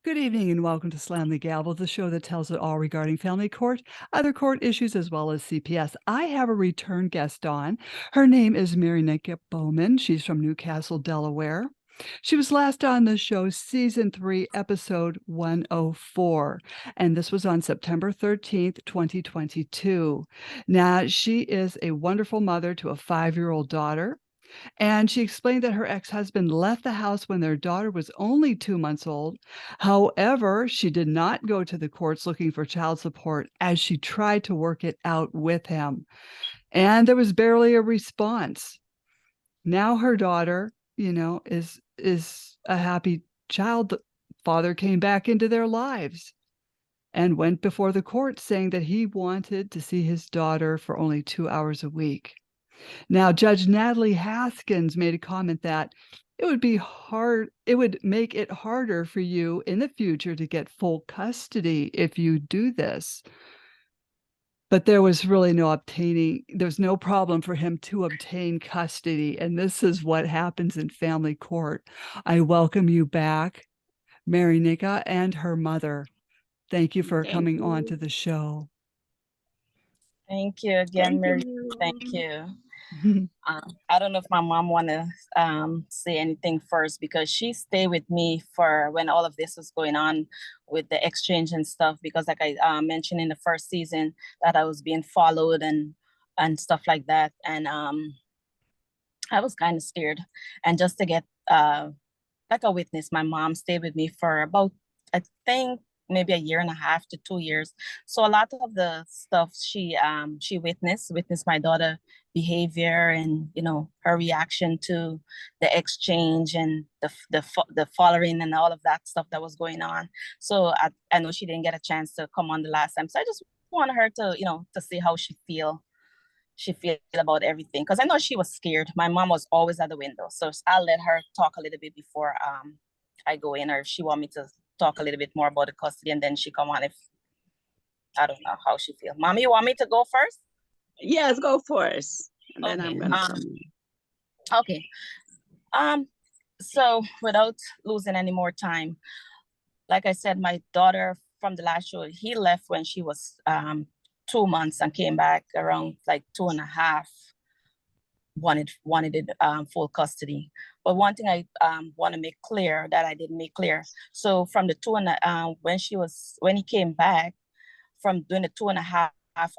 Good evening and welcome to Slam the Gavel, the show that tells it all regarding family court, other court issues, as well as CPS. I have a return guest on. Her name is Marineka Bowman. She's from Newcastle, Delaware. She was last on the show, season 3, episode 104, and this was on September 13th, 2022. Now, she is a wonderful mother to a 5-year-old daughter. And she explained that her ex-husband left the house when their daughter was only 2 months old. However, she did not go to the courts looking for child support as she tried to work it out with him. And there was barely a response. Now her daughter, is a happy child. The father came back into their lives and went before the court saying that he wanted to see his daughter for only 2 hours a week. Now, Judge Natalie Haskins made a comment that it would make it harder for you in the future to get full custody if you do this. But there was really there's no problem for him to obtain custody. And this is what happens in family court. I welcome you back, Marineka and her mother. Thank you for coming on to the show. Thank you again, Mary. Thank you. I don't know if my mom want to say anything first, because she stayed with me for when all of this was going on with the exchange and stuff, because like I mentioned in the first season that I was being followed and stuff like that. And I was kind of scared. And just to get like a witness, my mom stayed with me for about, I think, maybe 1.5 to 2 years. So a lot of the stuff she witnessed my daughter behavior and her reaction to the exchange and the following and all of that stuff that was going on. So I know she didn't get a chance to come on the last time. So I just wanted her to to see how she feel about everything, because I know she was scared. My mom was always at the window, so I'll let her talk a little bit before I go in, or if she want me to talk a little bit more about the custody, and then she come on if I don't know how she feel. Mommy, you want me to go first? Yes, go first. And then Okay. I'm gonna okay. So without losing any more time, like I said, my daughter from the last show, he left when she was 2 months and came back around like 2.5. Wanted it full custody. But one thing I want to make clear that I didn't make clear. So from the when he came back from doing the 2.5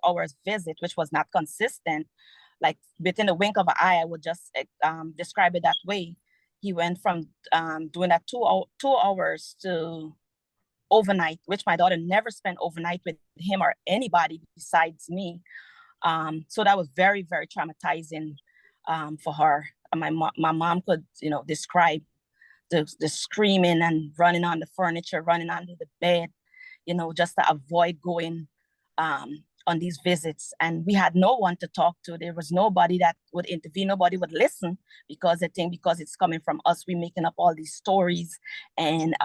hours visit, which was not consistent, like within a wink of an eye, I would just describe it that way. He went from doing that 2 hours to overnight, which my daughter never spent overnight with him or anybody besides me. So that was very, very traumatizing for her. My mom could, describe the screaming and running on the furniture, running under the bed, just to avoid going on these visits. And we had no one to talk to. There was nobody that would intervene. Nobody would listen, because I think because it's coming from us, we're making up all these stories. And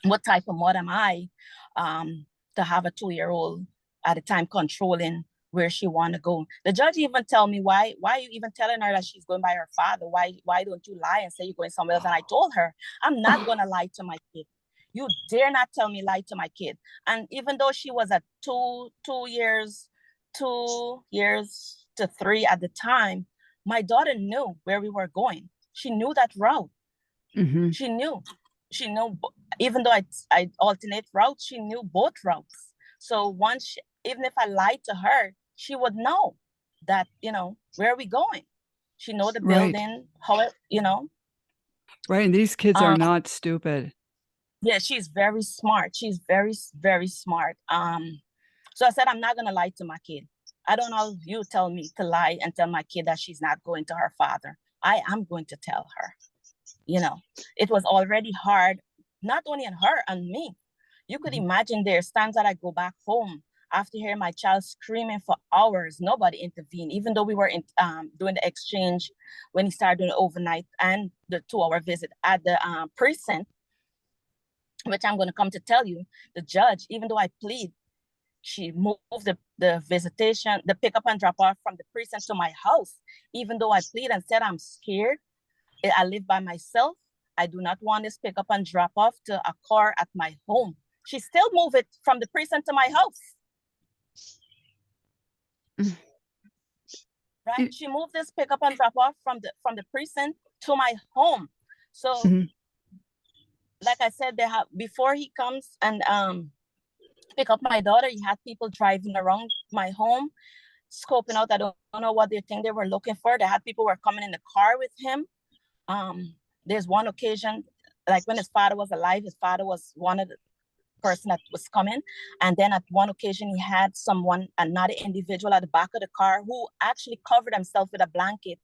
what type of mother am I to have a 2-year-old at a time controlling where she want to go? The judge even tell me, why are you even telling her that she's going by her father? Why don't you lie and say you're going somewhere else? And I told her, I'm not going to lie to my kid. You dare not tell me lie to my kid. And even though she was at 2 years to 3 at the time, my daughter knew where we were going. She knew that route. Mm-hmm. She knew, even though I alternate routes, she knew both routes. So even if I lied to her, she would know that, where are we going? She know the building, Right, and these kids are not stupid. Yeah, she's very smart. She's very, very smart. So I said, I'm not going to lie to my kid. I don't know if you tell me to lie and tell my kid that she's not going to her father. I am going to tell her. It was already hard, not only on her, on me. You could imagine there's times that I go back home after hearing my child screaming for hours. Nobody intervened, even though we were doing the exchange when he started doing the overnight and the 2-hour visit at the precinct, which I'm going to come to tell you. The judge, even though I plead, she moved the visitation, the pick up and drop off from the precinct to my house. Even though I plead and said I'm scared, I live by myself, I do not want this pick up and drop off to a car at my home. She still moved it from the precinct to my house. Right? She moved this pick up and drop off from the precinct to my home. So like I said, they have, before he comes and pick up my daughter, he had people driving around my home, scoping out. I don't know what they think they were looking for. They had people who were coming in the car with him. There's one occasion, like when his father was alive, his father was one of the person that was coming. And then at one occasion, he had another individual at the back of the car who actually covered himself with a blanket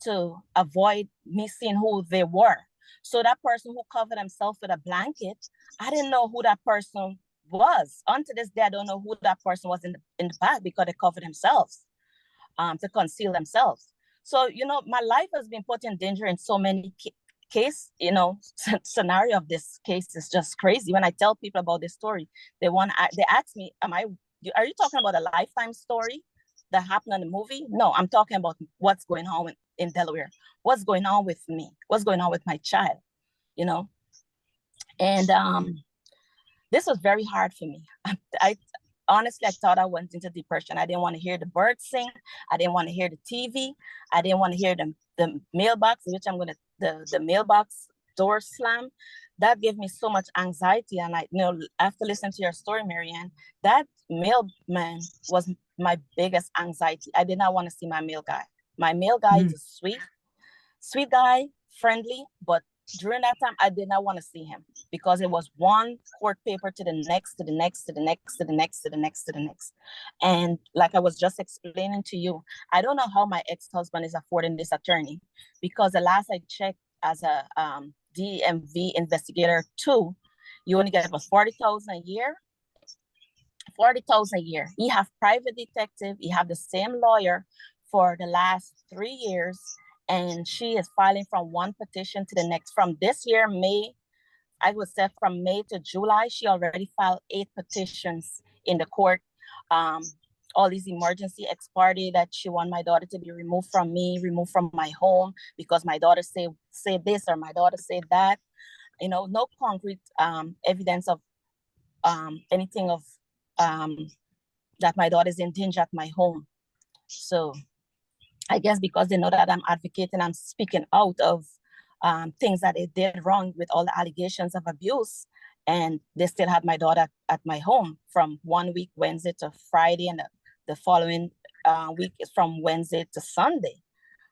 to avoid me seeing who they were. So that person who covered himself with a blanket, I didn't know who that person was. Until this day, I don't know who that person was in the back, because they covered themselves to conceal themselves. So, my life has been put in danger in so many case, scenario of this case is just crazy. When I tell people about this story, they ask me, are you talking about a Lifetime story that happened in the movie? No, I'm talking about what's going on in Delaware. What's going on with me? What's going on with my child? And this was very hard for me. I honestly, I thought I went into depression. I didn't want to hear the birds sing. I didn't want to hear the TV. I didn't want to hear the mailbox, which the mailbox door slam. That gave me so much anxiety. And after listening to your story, Marianne, that mailman was my biggest anxiety. I did not want to see my mail guy. My mail guy is a sweet guy, friendly, but during that time, I did not want to see him, because it was one court paper to the next, to the next, to the next, to the next, to the next, to the next. And like I was just explaining to you, I don't know how my ex-husband is affording this attorney, because the last I checked as a DMV investigator 2, you only get about $40,000 a year. $40,000 a year. He have private detective. He have the same lawyer for the last 3 years. And she is filing from one petition to the next. From this year, May, I would say from May to July, she already filed 8 petitions in the court. All these emergency ex parte that she want my daughter to be removed from me, removed from my home, because my daughter say this or my daughter say that. No concrete evidence of anything of that my daughter is in danger at my home. So I guess because they know that I'm advocating, I'm speaking out of things that they did wrong with all the allegations of abuse, and they still had my daughter at my home from 1 week, Wednesday to Friday, and the following week is from Wednesday to Sunday.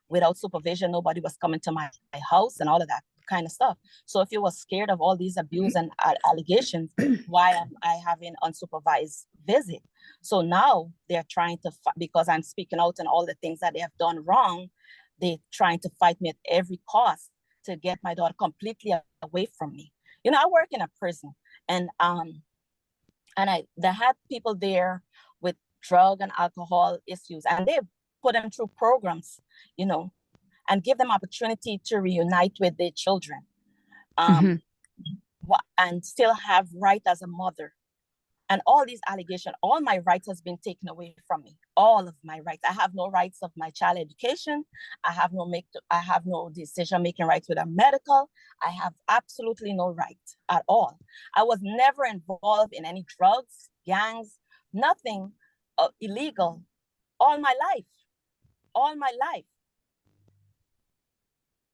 Without supervision, nobody was coming to my house and all of that kind of stuff. So if you were scared of all these abuse and allegations, why am I having unsupervised visit? So now they're trying to, because I'm speaking out on all the things that they have done wrong, they're trying to fight me at every cost to get my daughter completely away from me. I work in a prison, and they had people there with drug and alcohol issues, and they put them through programs, and give them opportunity to reunite with their children, and still have right as a mother. And all these allegations, all my rights has been taken away from me. All of my rights. I have no rights of my child education. I have no decision-making rights with a medical. I have absolutely no right at all. I was never involved in any drugs, gangs, nothing illegal all my life.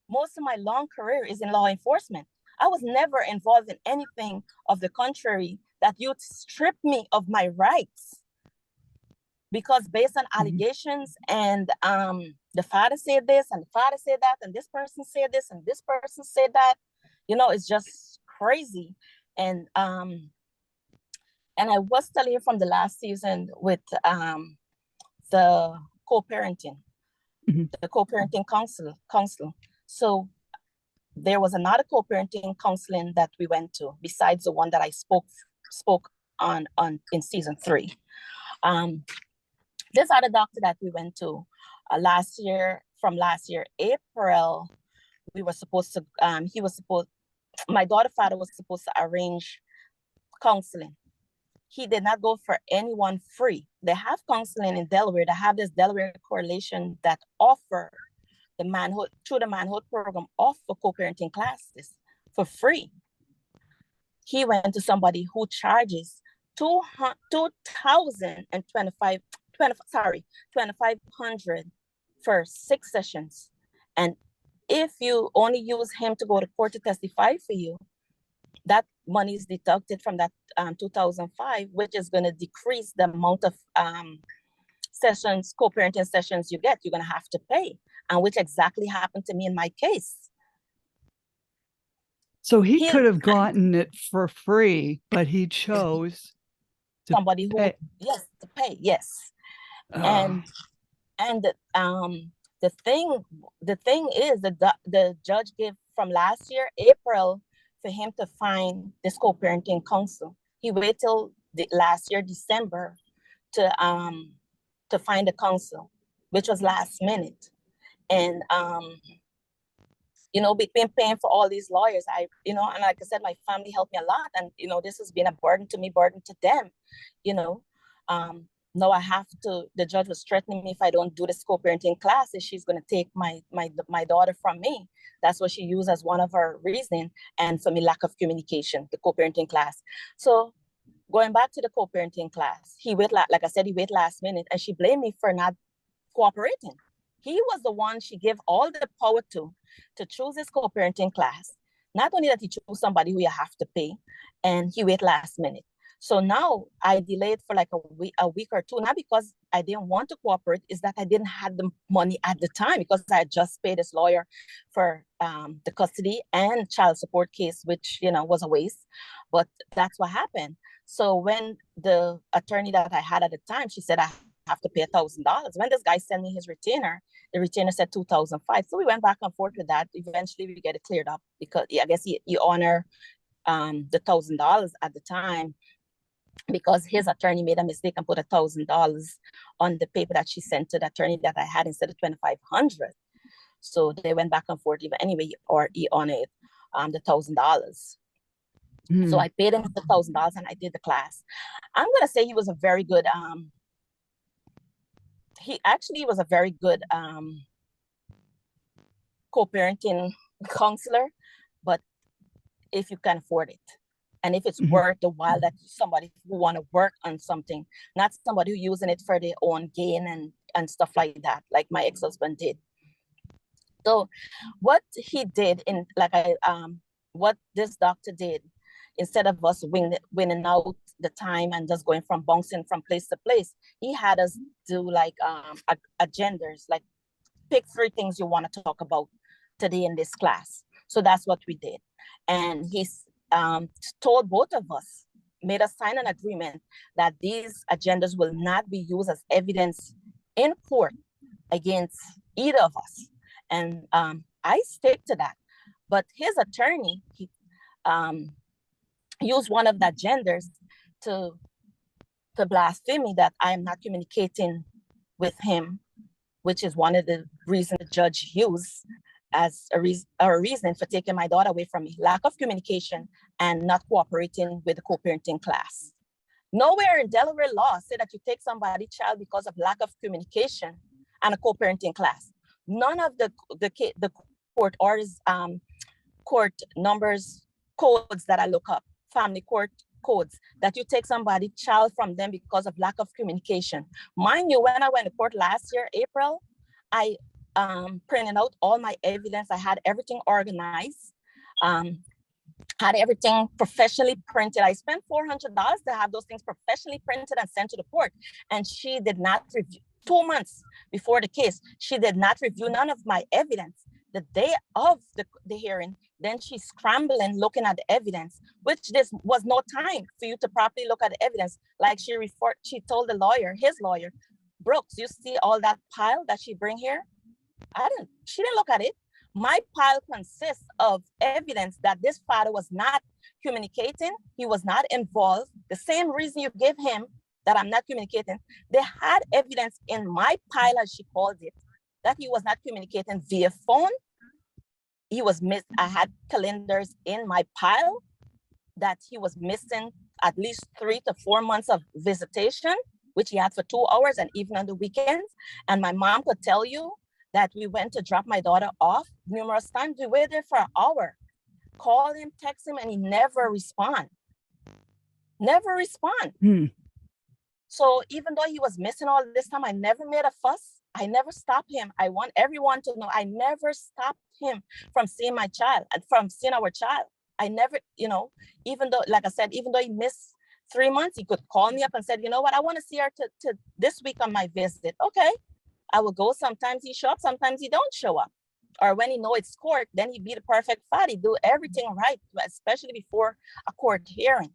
Most of my long career is in law enforcement. I was never involved in anything of the contrary that you'd strip me of my rights, because based on allegations and the father said this and the father said that and this person said this and this person said that, it's just crazy. And I was telling you from the last season with the co-parenting, the co-parenting council. So there was another co-parenting counseling that we went to besides the one that I spoke on in season 3. This other doctor that we went to last year, April, we were supposed to, my daughter's father was supposed to arrange counseling. He did not go for anyone free. They have counseling in Delaware. They have this Delaware Coalition that offer through the manhood program, offer co-parenting classes. for free. He went to somebody who charges 2,500 for 6 sessions. And if you only use him to go to court to testify for you, that money is deducted from that 2005, which is going to decrease the amount of sessions, co-parenting sessions you get. You're going to have to pay, and which exactly happened to me in my case. So he could have gotten it for free, but he chose somebody who pay. Yes, to pay, yes. And the thing is that the judge gave from last year April for him to find this co-parenting counsel. He waited till last year December to find a counsel, which was last minute. And between paying for all these lawyers, and like I said, my family helped me a lot, and this has been a burden to me, burden to them. Now I have to. The judge was threatening me if I don't do this co-parenting class, that she's going to take my daughter from me. That's what she used as one of her reasoning, and for me, lack of communication, the co-parenting class. So going back to the co-parenting class, like I said, he waited last minute, and she blamed me for not cooperating. He was the one she gave all the power to choose his co-parenting class. Not only that he chose somebody who you have to pay, and he waited last minute. So now I delayed for like a week or two, not because I didn't want to cooperate, is that I didn't have the money at the time, because I had just paid this lawyer for the custody and child support case, which, was a waste, but that's what happened. So when the attorney that I had at the time, she said, I have to pay $1,000. When this guy sent me his retainer, the retainer said 2,005. So we went back and forth with that. Eventually we get it cleared up, because I guess he honor the $1,000 at the time, because his attorney made a mistake and put $1,000 on the paper that she sent to the attorney that I had instead of 2,500. So they went back and forth. But anyway, he honored the $1,000. So I paid him the $1,000 and I did the class. I'm gonna say he was a very good was a very good co-parenting counselor, but if you can afford it, and if it's worth the while, that somebody who want to work on something, not somebody who using it for their own gain and stuff like that, like my ex-husband did. So what he did what this doctor did, instead of us winning out the time and just going from bouncing from place to place, he had us do like agendas, like pick 3 things you want to talk about today in this class. So that's what we did. And he's told both of us, made us sign an agreement that these agendas will not be used as evidence in court against either of us. And I stick to that. But his attorney, he used one of the agendas to blaspheme me that I am not communicating with him, which is one of the reasons the judge used as a reason for taking my daughter away from me: lack of communication and not cooperating with the co-parenting class. Nowhere in Delaware law said that you take somebody's child because of lack of communication and a co-parenting class. None of the court orders, court numbers, codes that I look up, family court codes, that you take somebody's child from them because of lack of communication. Mind you, when I went to court last year, April, I printed out all my evidence. I had everything organized, had everything professionally printed. I spent $400 to have those things professionally printed and sent to the court. And she did not review. 2 months before the case, she did not review none of my evidence. The day of the hearing, then she's scrambling looking at the evidence, which this was no time for you to properly look at the evidence. Like she told the lawyer, his lawyer, Brooks, you see all that pile that she bring here? She didn't look at it. My pile consists of evidence that this father was not communicating. He was not involved. The same reason you give him that I'm not communicating. They had evidence in my pile, as she called it, that he was not communicating via phone. I had calendars in my pile that he was missing at least 3 to 4 months of visitation, which he had for 2 hours and even on the weekends. And my mom could tell you that we went to drop my daughter off numerous times. We waited for an hour. call him, text him, and he never respond. Never respond. Hmm. So even though he was missing all this time, I never made a fuss. I never stopped him. I want everyone to know I never stopped him from seeing my child, from seeing our child. I never, even though, like I said, even though he missed 3 months, he could call me up and said, you know what, I want to see her to this week on my visit. Okay, I will go. Sometimes he show up, sometimes he don't show up. Or when he know it's court, then he be the perfect father. He do everything right, especially before a court hearing.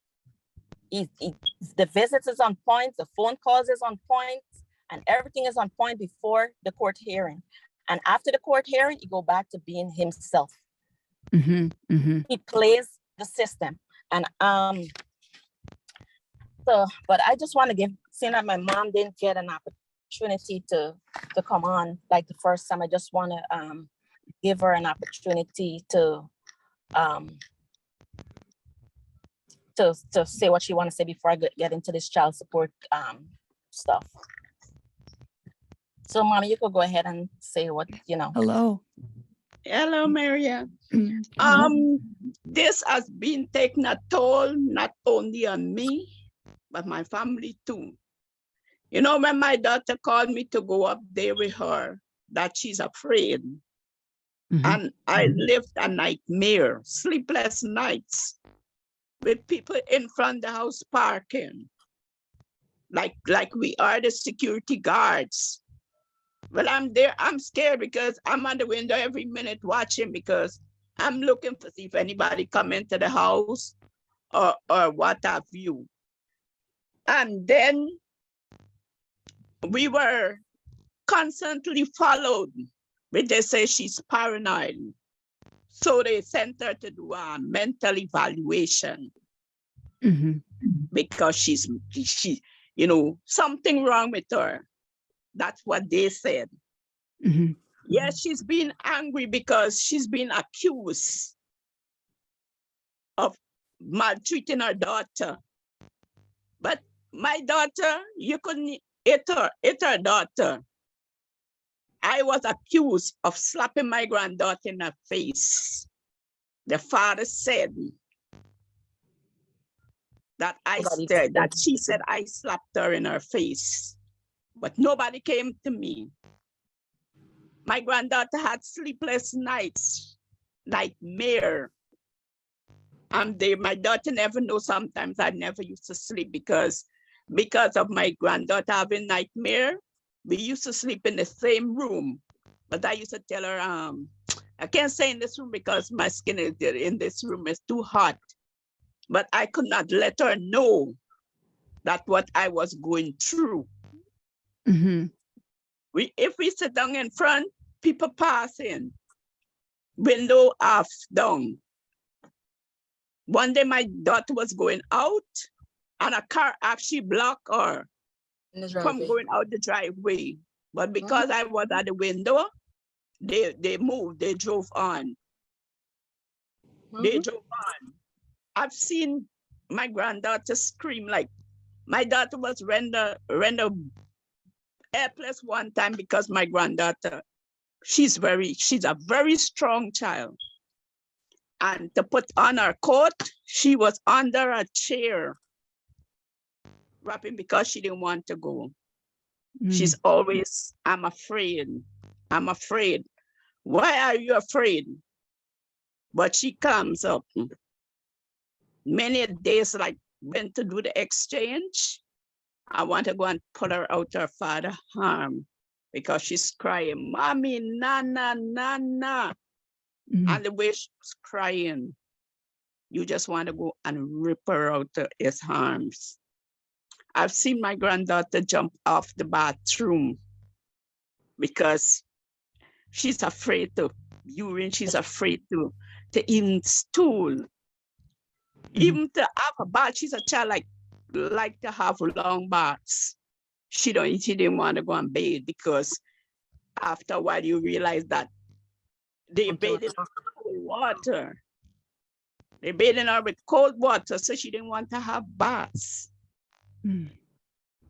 The visits is on point, the phone calls is on point, and everything is on point before the court hearing. And after the court hearing, he go back to being himself. Mm-hmm. Mm-hmm. He plays the system. And but I just want to seeing that my mom didn't get an opportunity to come on like the first time, I just want to give her an opportunity to say what she want to say before I get into this child support stuff. So, Mommy, you could go ahead and say what Hello. Hello, Maria. Mm-hmm. This has been taking a toll not only on me, but my family too. When my daughter called me to go up there with her, that she's afraid. Mm-hmm. And I lived a nightmare, sleepless nights, with people in front of the house parking, like we are the security guards. Well, I'm there, I'm scared because I'm on the window every minute watching, because I'm looking to see if anybody come into the house or what have you. And then we were constantly followed, but they say she's paranoid. So they sent her to do a mental evaluation. Mm-hmm. Because she, something wrong with her. That's what they said. Mm-hmm. Yes, she's been angry because she's been accused of maltreating her daughter. But my daughter, you couldn't hit her daughter. I was accused of slapping my granddaughter in her face. The father said that she said I slapped her in her face, but nobody came to me. My granddaughter had sleepless nights, nightmare. My daughter never knows. Sometimes I never used to sleep because of my granddaughter having nightmare. We used to sleep in the same room, but I used to tell her, I can't stay in this room because my skin in this room is too hot. But I could not let her know that what I was going through. Mm-hmm. If we sit down in front, people passing, window half down. One day my daughter was going out and a car actually blocked her from going out the driveway. But because I was at the window, they moved, they drove on. They drove on. I've seen my granddaughter scream. Like, my daughter was render helpless one time because my granddaughter, she's a very strong child. And to put on her coat, she was under a chair, wrapping because she didn't want to go. She's always, I'm afraid. I'm afraid. Why are you afraid? But she comes up. Many days, like, went to do the exchange. I want to go and put her out her father's arm because she's crying, Mommy, Nana, Nana. And the way she was crying, you just want to go and rip her out of his arms. I've seen my granddaughter jump off the bathroom because she's afraid to urine, she's afraid to even stool. Even to have a bath, she's a child like to have long baths. She didn't want to go and bathe because after a while you realize that they bathe in cold water. They bathing her with cold water, so she didn't want to have baths.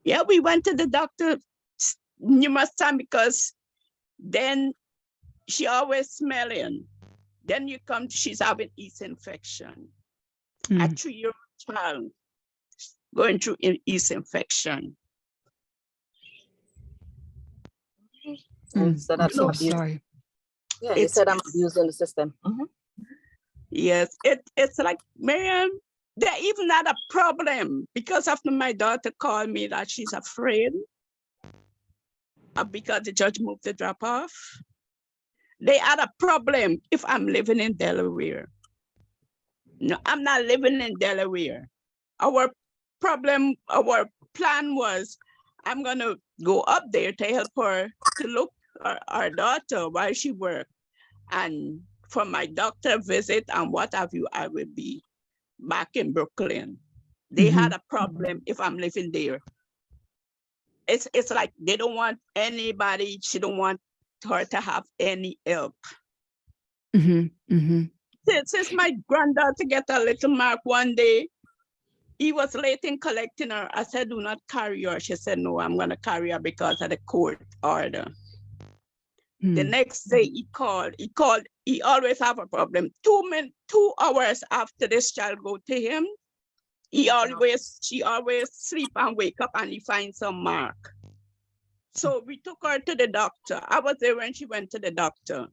Yeah, we went to the doctor numerous times because then she always smelling. Then you come, she's having yeast infection. A Mm. 3-year-old child going through yeast infection. And Mm. so I'm that's so abuse. sorry. Yeah, you said I'm abusing the system. Yes, it's like, Miriam, they even had a problem because after my daughter called me that she's afraid because the judge moved the drop off. They had a problem if I'm living in Delaware. No, I'm not living in Delaware. Our plan was, I'm gonna go up there to help her to look our daughter while she worked. And for my doctor visit and what have you, I will be back in Brooklyn. They had a problem if I'm living there. It's like they don't want anybody, she don't want her to have any help. Since my granddaughter get a little mark one day, he was late in collecting her. I said, do not carry her. She said, no, I'm gonna carry her because of the court order. The next day he called, he always have a problem. 2 hours after this child go to him, she always sleep and wake up and he finds some mark. So we took her to the doctor. I was there when she went to the doctor.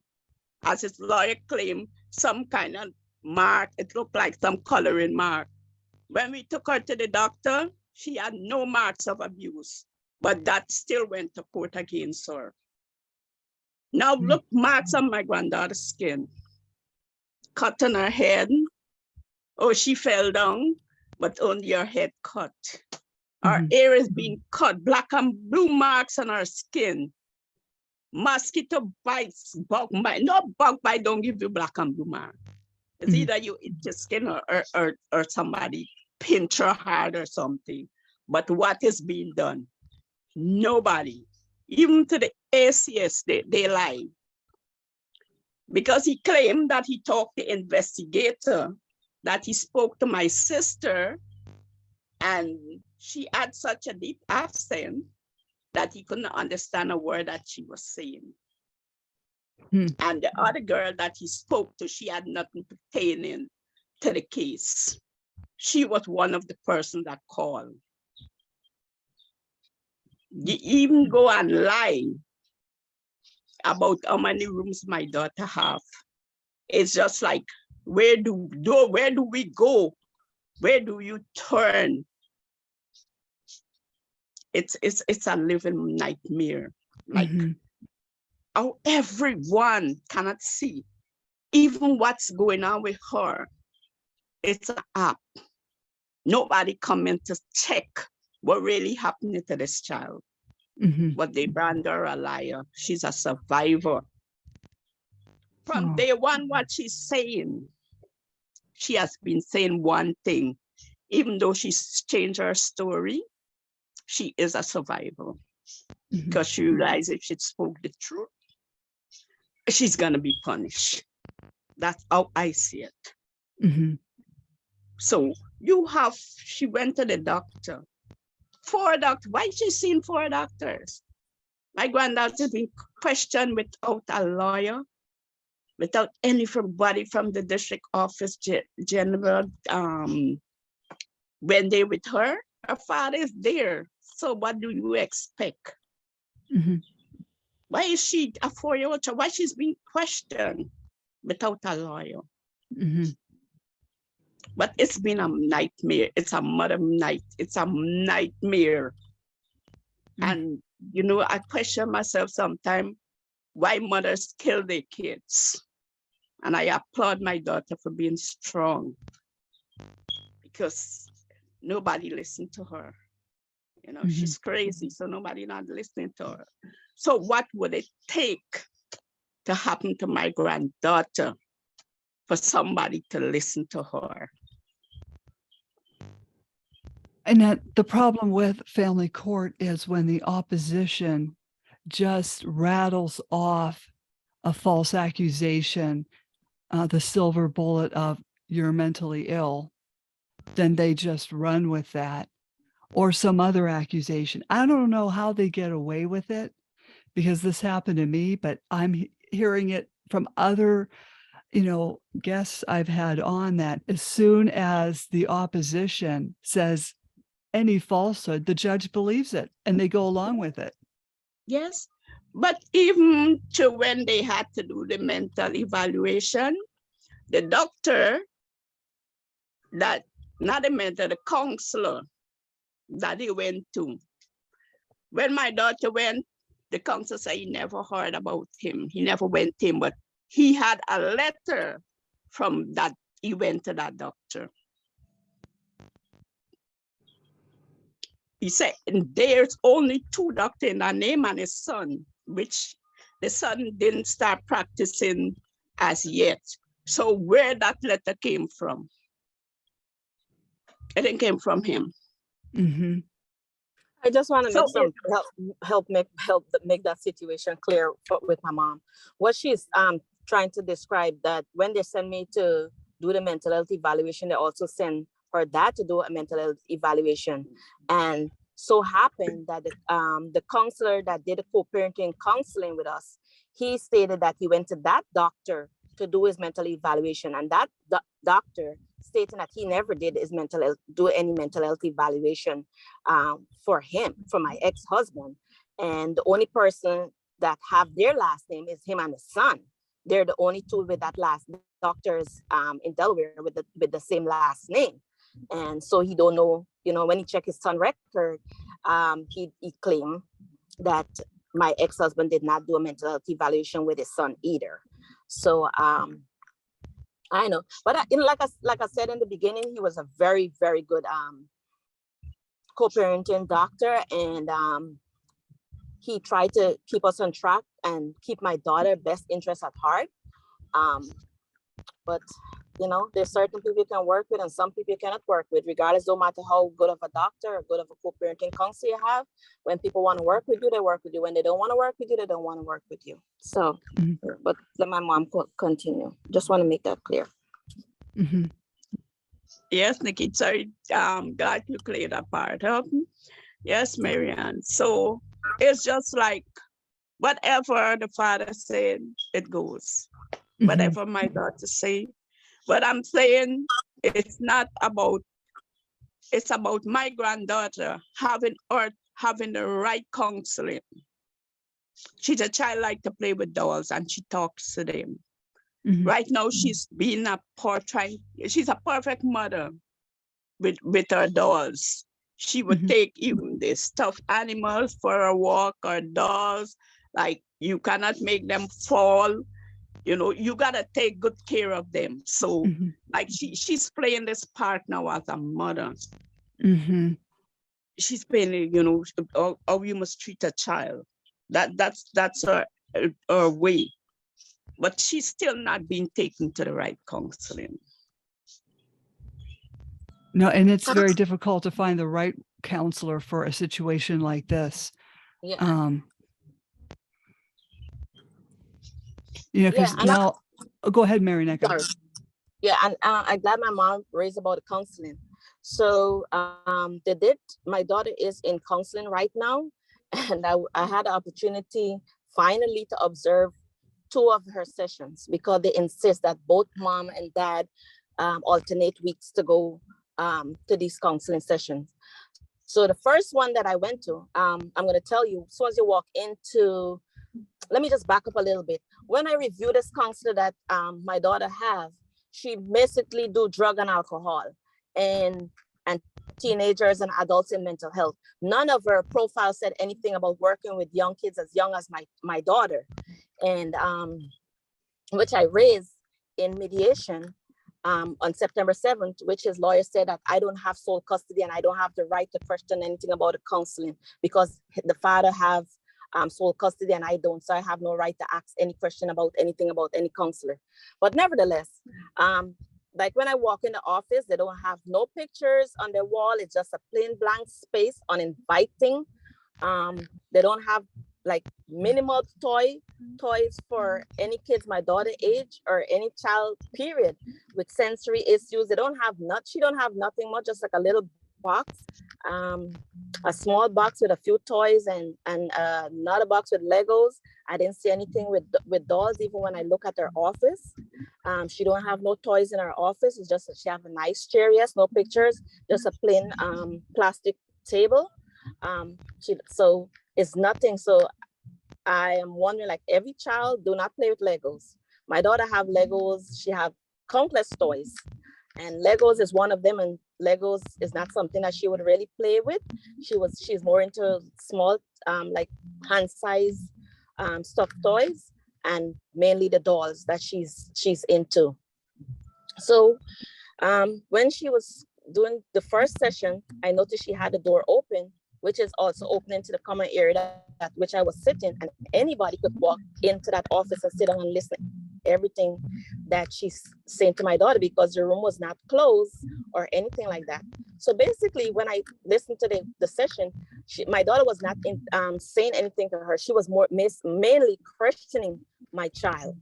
As his lawyer claimed, some kind of mark, it looked like some coloring mark. When we took her to the doctor, she had no marks of abuse, but that still went to court against her. Now look, marks on my granddaughter's skin. Cut on her head. Oh, she fell down, but only her head cut. Her hair is being cut, black and blue marks on her skin. Mosquito bites, bug bite. No bug bite don't give you black and blue mark. It's either you eat your skin or somebody pinch her hard or something. But what is being done? Nobody. Even to the ACS, they lie. Because he claimed that he talked to the investigator, that he spoke to my sister, and she had such a deep accent that he couldn't understand a word that she was saying. And the other girl that he spoke to, she had nothing pertaining to the case. She was one of the person that called. You even go and lie about how many rooms my daughter have. It's just like, where do we go? Where do you turn? It's a living nightmare. Like how everyone cannot see even what's going on with her. It's an app. Nobody coming to check what really happened to this child. But they brand her a liar. She's a survivor. From day one, what she's saying, she has been saying one thing. Even though she's changed her story, she is a survivor. Because she realized if she spoke the truth, she's gonna be punished. That's how I see it. So she went to the doctor. 4 doctors. Why is she seeing 4 doctors? My granddaughter been questioned without a lawyer, without anybody from the district office general. When they with her father is there. So what do you expect? Why is she a 4-year-old child? Why she's being questioned without a lawyer? But it's been a nightmare. It's a mother night. It's a nightmare. And, you know, I question myself sometimes why mothers kill their kids. And I applaud my daughter for being strong because nobody listened to her. You know, she's crazy, so nobody not listening to her. So what would it take to happen to my granddaughter for somebody to listen to her? And that the problem with family court is when the opposition just rattles off a false accusation, the silver bullet of you're mentally ill, then they just run with that, or some other accusation. I don't know how they get away with it because this happened to me, but I'm hearing it from other guests I've had on that as soon as the opposition says any falsehood, the judge believes it and they go along with it. Yes. But even to when they had to do the mental evaluation, the doctor that, not the mentor, the counselor that he went to, when my daughter went, the counselor said he never heard about him. He never went to him, but he had a letter from that. He went to that doctor. He said, and there's only 2 doctors in that name and his son, which the son didn't start practicing as yet. So where that letter came from, it didn't came from him. Mm-hmm. I just want to So make some help make that situation clear with my mom. What she's trying to describe, that when they send me to do the mental health evaluation, they also send her dad to do a mental health evaluation. And so happened that the counselor that did the co-parenting counseling with us, he stated that he went to that doctor to do his mental evaluation, and that doctor stating that he never did his do any mental health evaluation for him, for my ex-husband. And the only person that have their last name is him and his son. They're the only 2 with that last doctors in Delaware with the same last name. And so he don't know, when he checked his son record, he claimed that my ex-husband did not do a mental health evaluation with his son either. So I know, but like I said in the beginning, he was a very, very good co-parenting doctor, and he tried to keep us on track and keep my daughter's best interest at heart. But there's certain people you can work with and some people you cannot work with, regardless, no matter how good of a doctor or good of a co-parenting counselor you have. When people want to work with you, they work with you. When they don't want to work with you, they don't want to work with you. So, but let my mom continue. Just want to make that clear. Mm-hmm. Yes, Nikki, sorry, glad you cleared that part up. Yes, Marianne. So it's just like whatever the father said, it goes. Mm-hmm. Whatever my daughter say. But I'm saying it's about my granddaughter having the right counseling. She's a child like to play with dolls and she talks to them. Mm-hmm. Right now, she's a perfect mother with her dolls. She would take even the stuffed animals for a walk, or dolls. Like, you cannot make them fall. You gotta take good care of them. So like she's playing this part now as a mother. Mm-hmm. She's playing, how you must treat a child. That's her way. But she's still not being taken to the right counseling. No, and it's very difficult to find the right counselor for a situation like this. Yeah. Because now, go ahead, Marineka. Sorry. Yeah, and I'm glad my mom raised about the counseling. So my daughter is in counseling right now, and I had the opportunity finally to observe 2 of her sessions, because they insist that both mom and dad alternate weeks to go to these counseling sessions. So the first one that I went to, I'm going to tell you, as soon as you walk into, let me just back up a little bit. When I review this counselor that my daughter have, she basically do drug and alcohol and teenagers and adults in mental health. None of her profile said anything about working with young kids as young as my daughter. And which I raised in mediation on September 7th, which his lawyer said that I don't have sole custody and I don't have the right to question anything about the counseling, because the father have sole custody and I don't, so I have no right to ask any question about anything about any counselor. But nevertheless, like when I walk in the office, they don't have no pictures on their wall. It's just a plain blank space, uninviting. They don't have like minimal toys for any kids my daughter age or any child period with sensory issues. They don't have she don't have nothing much, just like a little box, a small box with a few toys and another box with Legos I didn't see anything with dolls, even when I look at her office. She don't have no toys in her office. It's just that she have a nice chair, yes, no pictures, just a plain plastic table. So it's nothing. So I am wondering, like, every child do not play with Legos. My daughter have Legos. She have countless toys, and Legos is one of them. And Legos is not something that she would really play with. She's more into small, like hand size stuffed toys, and mainly the dolls that she's into. So when she was doing the first session, I noticed she had the door open, which is also opening to the common area that which I was sitting, and anybody could walk into that office and sit down and listen everything that she's saying to my daughter, because the room was not closed or anything like that. So basically, when I listened to the session, my daughter was not saying anything to her. She was mainly questioning my child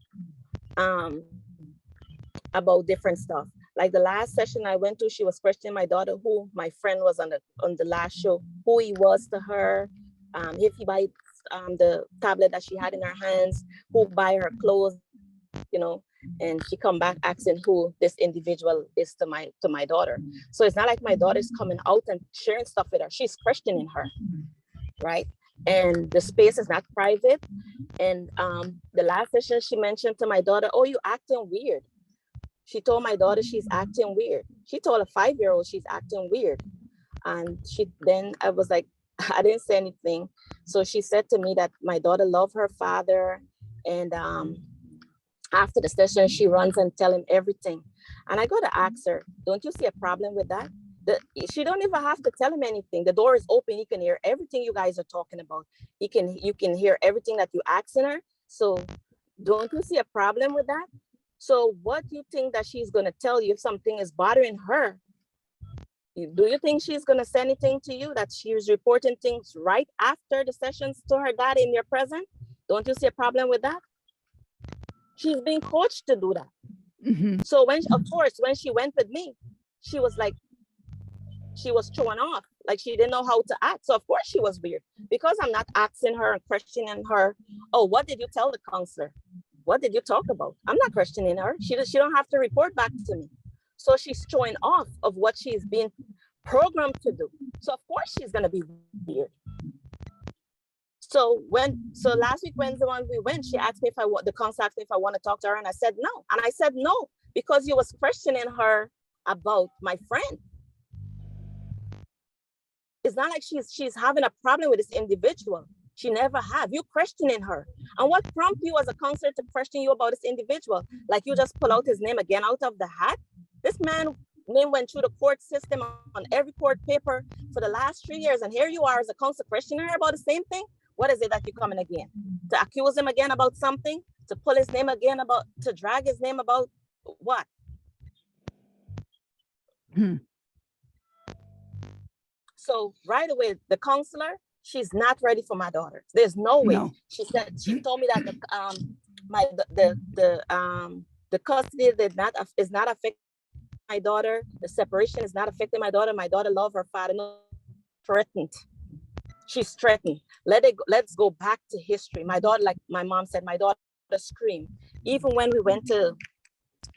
about different stuff. Like the last session I went to, she was questioning my daughter who my friend was on the last show, who he was to her, if he buy the tablet that she had in her hands, who buy her clothes, and she come back asking who this individual is to my daughter. So it's not like my daughter is coming out and sharing stuff with her. She's questioning her, right? And the space is not private. And the last session she mentioned to my daughter, "Oh, you acting weird." She told my daughter she's acting weird. She told a 5-year-old she's acting weird. And then I was like, I didn't say anything. So she said to me that my daughter loved her father. And after the session, she runs and tell him everything. And I got to ask her, don't you see a problem with that? She don't even have to tell him anything. The door is open. You can hear everything you guys are talking about. You can hear everything that you asking her. So don't you see a problem with that? So what do you think that she's going to tell you if something is bothering her? Do you think she's going to say anything to you that she's reporting things right after the sessions to her dad in your present? Don't you see a problem with that? She's being coached to do that. Mm-hmm. So of course, when she went with me, she was thrown off, like she didn't know how to act. So of course she was weird, because I'm not asking her and questioning her. Oh, what did you tell the counselor? What did you talk about? I'm not questioning her. She don't have to report back to me. So she's showing off of what she's being programmed to do. So of course she's gonna be weird. So last week, Wednesday, when we went, she asked me the counselor asked me if I want to talk to her, and I said no. And I said no because you was questioning her about my friend. It's not like she's having a problem with this individual. She never have. You questioning her. And what prompted you as a counselor to question you about this individual? Like you just pull out his name again out of the hat? This man name went through the court system on every court paper for the last 3 years. And here you are as a counselor questioning her about the same thing? What is it that you're coming again? To accuse him again about something? To pull his name again to drag his name about what? So right away, the counselor, she's not ready for my daughter. There's no way. No. She told me that the custody is not affecting my daughter. The separation is not affecting my daughter. My daughter loves her father. No, threatened. She's threatened. Let's go back to history. My daughter, like my mom said, my daughter screamed. Even when we went to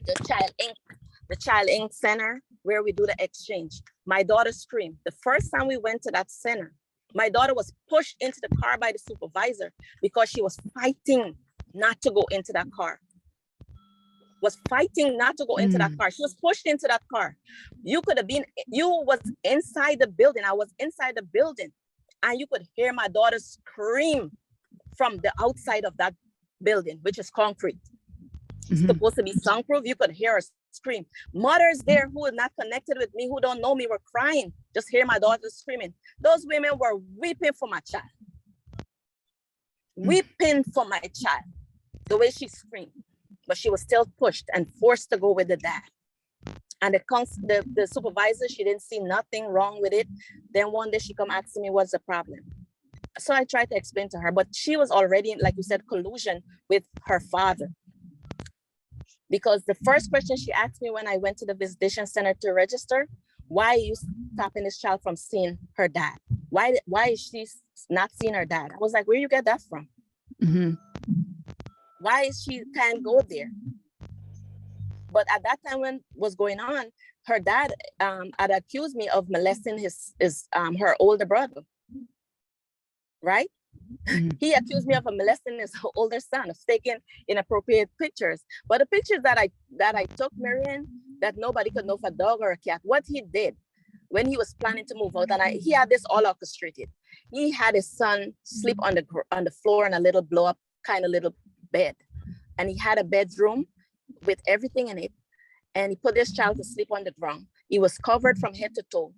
the Child Inc. Center where we do the exchange, my daughter screamed. The first time we went to that center, my daughter was pushed into the car by the supervisor because she was fighting not to go into that car. Into that car. She was pushed into that car. You was inside the building. I was inside the building. And you could hear my daughter scream from the outside of that building, which is concrete. It's supposed to be soundproof. You could hear her scream. Mothers there who are not connected with me, who don't know me, were crying. Just hear my daughter screaming. Those women were weeping for my child. Weeping for my child. The way she screamed. But she was still pushed and forced to go with the dad. And the supervisor, she didn't see nothing wrong with it. Then one day she come asking me what's the problem. So I tried to explain to her, but she was already, like you said, collusion with her father. Because the first question she asked me when I went to the visitation center to register, why are you stopping this child from seeing her dad? Why is she not seeing her dad? I was like, where you get that from? Why she can't go there? But at that time when was going on, her dad had accused me of molesting her older brother, right? He accused me of molesting his older son, of taking inappropriate pictures. But the pictures that I took, Marianne, that nobody could know if a dog or a cat, what he did when he was planning to move out, and he had this all orchestrated. He had his son sleep on the floor in a little blow up kind of little bed, and he had a bedroom with everything in it. And he put this child to sleep on the ground. He was covered from head to toe.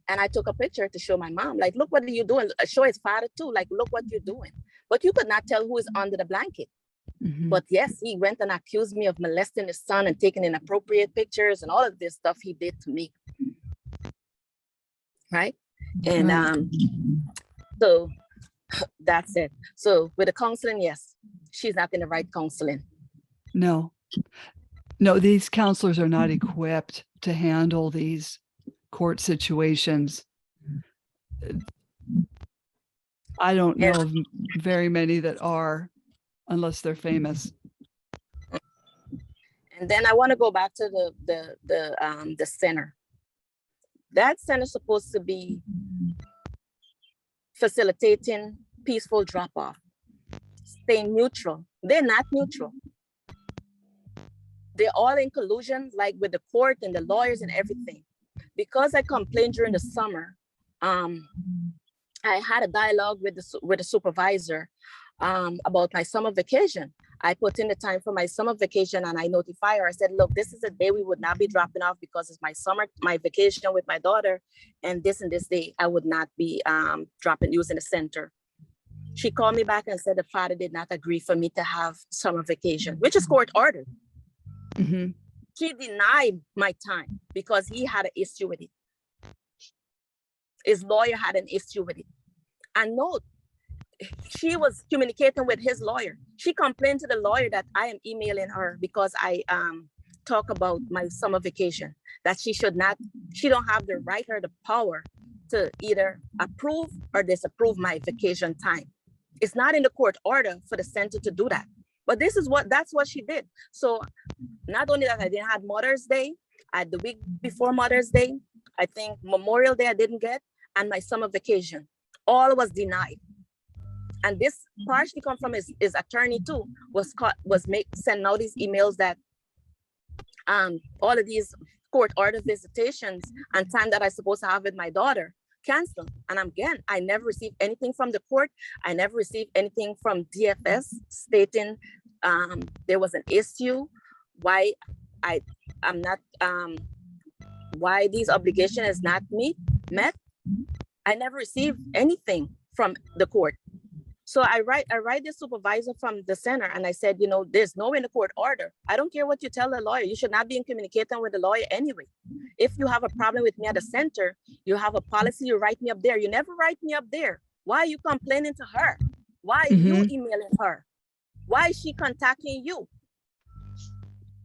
And I took a picture to show my mom, like, look, what are you doing? Show his father too, like, look what you're doing. But you could not tell who is under the blanket. But yes, he went and accused me of molesting his son and taking inappropriate pictures and all of this stuff he did to me. Right? And so that's it. So with the counseling, yes, she's not in the right counseling. No, these counselors are not equipped to handle these court situations. I don't know of very many that are, unless they're famous. And then I want to go back to the center. That center is supposed to be facilitating peaceful drop-off, staying neutral. They're not neutral. They're all in collusion, like with the court and the lawyers and everything. Because I complained during the summer, I had a dialogue with the supervisor about my summer vacation. I put in the time for my summer vacation and I notify her. I said, look, this is a day we would not be dropping off because it's my vacation with my daughter. And this day, I would not be using the center. She called me back and said the father did not agree for me to have summer vacation, which is court ordered. She denied my time because he had an issue with it. His lawyer had an issue with it. And no, she was communicating with his lawyer. She complained to the lawyer that I am emailing her because I talk about my summer vacation, that she don't have the right or the power to either approve or disapprove my vacation time. It's not in the court order for the center to do that. But that's what she did. So not only that, I didn't have Mother's Day, I had the week before Mother's Day, I think Memorial Day I didn't get, and my summer vacation. All was denied. And this partially come from his attorney too, sending out these emails that all of these court order visitations and time that I supposed to have with my daughter canceled. And again, I never received anything from the court. I never received anything from DFS stating there was an issue, why why these obligations is not met. I never received anything from the court. So I write the supervisor from the center and I said, there's no in the court order. I don't care what you tell the lawyer. You should not be in communicating with the lawyer anyway. If you have a problem with me at the center, you have a policy, you write me up there. You never write me up there. Why are you complaining to her? Why are you emailing her? Why is she contacting you?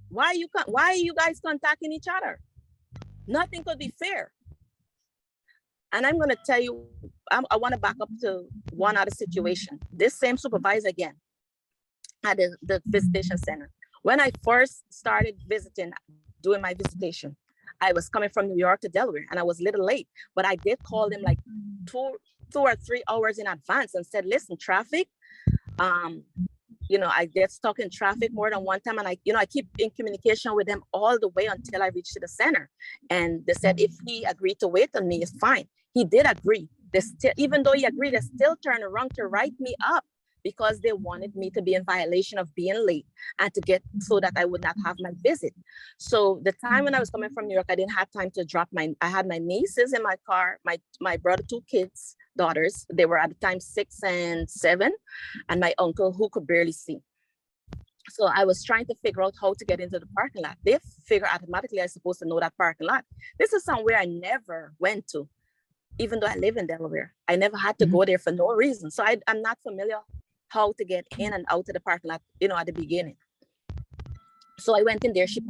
Why are you guys contacting each other? Nothing could be fair. And I'm going to tell you, I want to back up to one other situation. This same supervisor again at the visitation center. When I first started doing my visitation, I was coming from New York to Delaware and I was a little late, but I did call them like 2 or 3 hours in advance and said, listen, traffic, I get stuck in traffic more than one time. And I keep in communication with them all the way until I reached the center. And they said, if he agreed to wait on me, it's fine. He did agree. Even though he agreed, they still turned around to write me up because they wanted me to be in violation of being late and so that I would not have my visit. So the time when I was coming from New York, I didn't have time to I had my nieces in my car, my brother, 2 kids, daughters. They were at the time 6 and 7, and my uncle who could barely see. So I was trying to figure out how to get into the parking lot. They figure automatically I'm supposed to know that parking lot. This is somewhere I never went to, even though I live in Delaware. I never had to go there for no reason. So I'm not familiar how to get in and out of the parking lot, at the beginning. So I went in there. So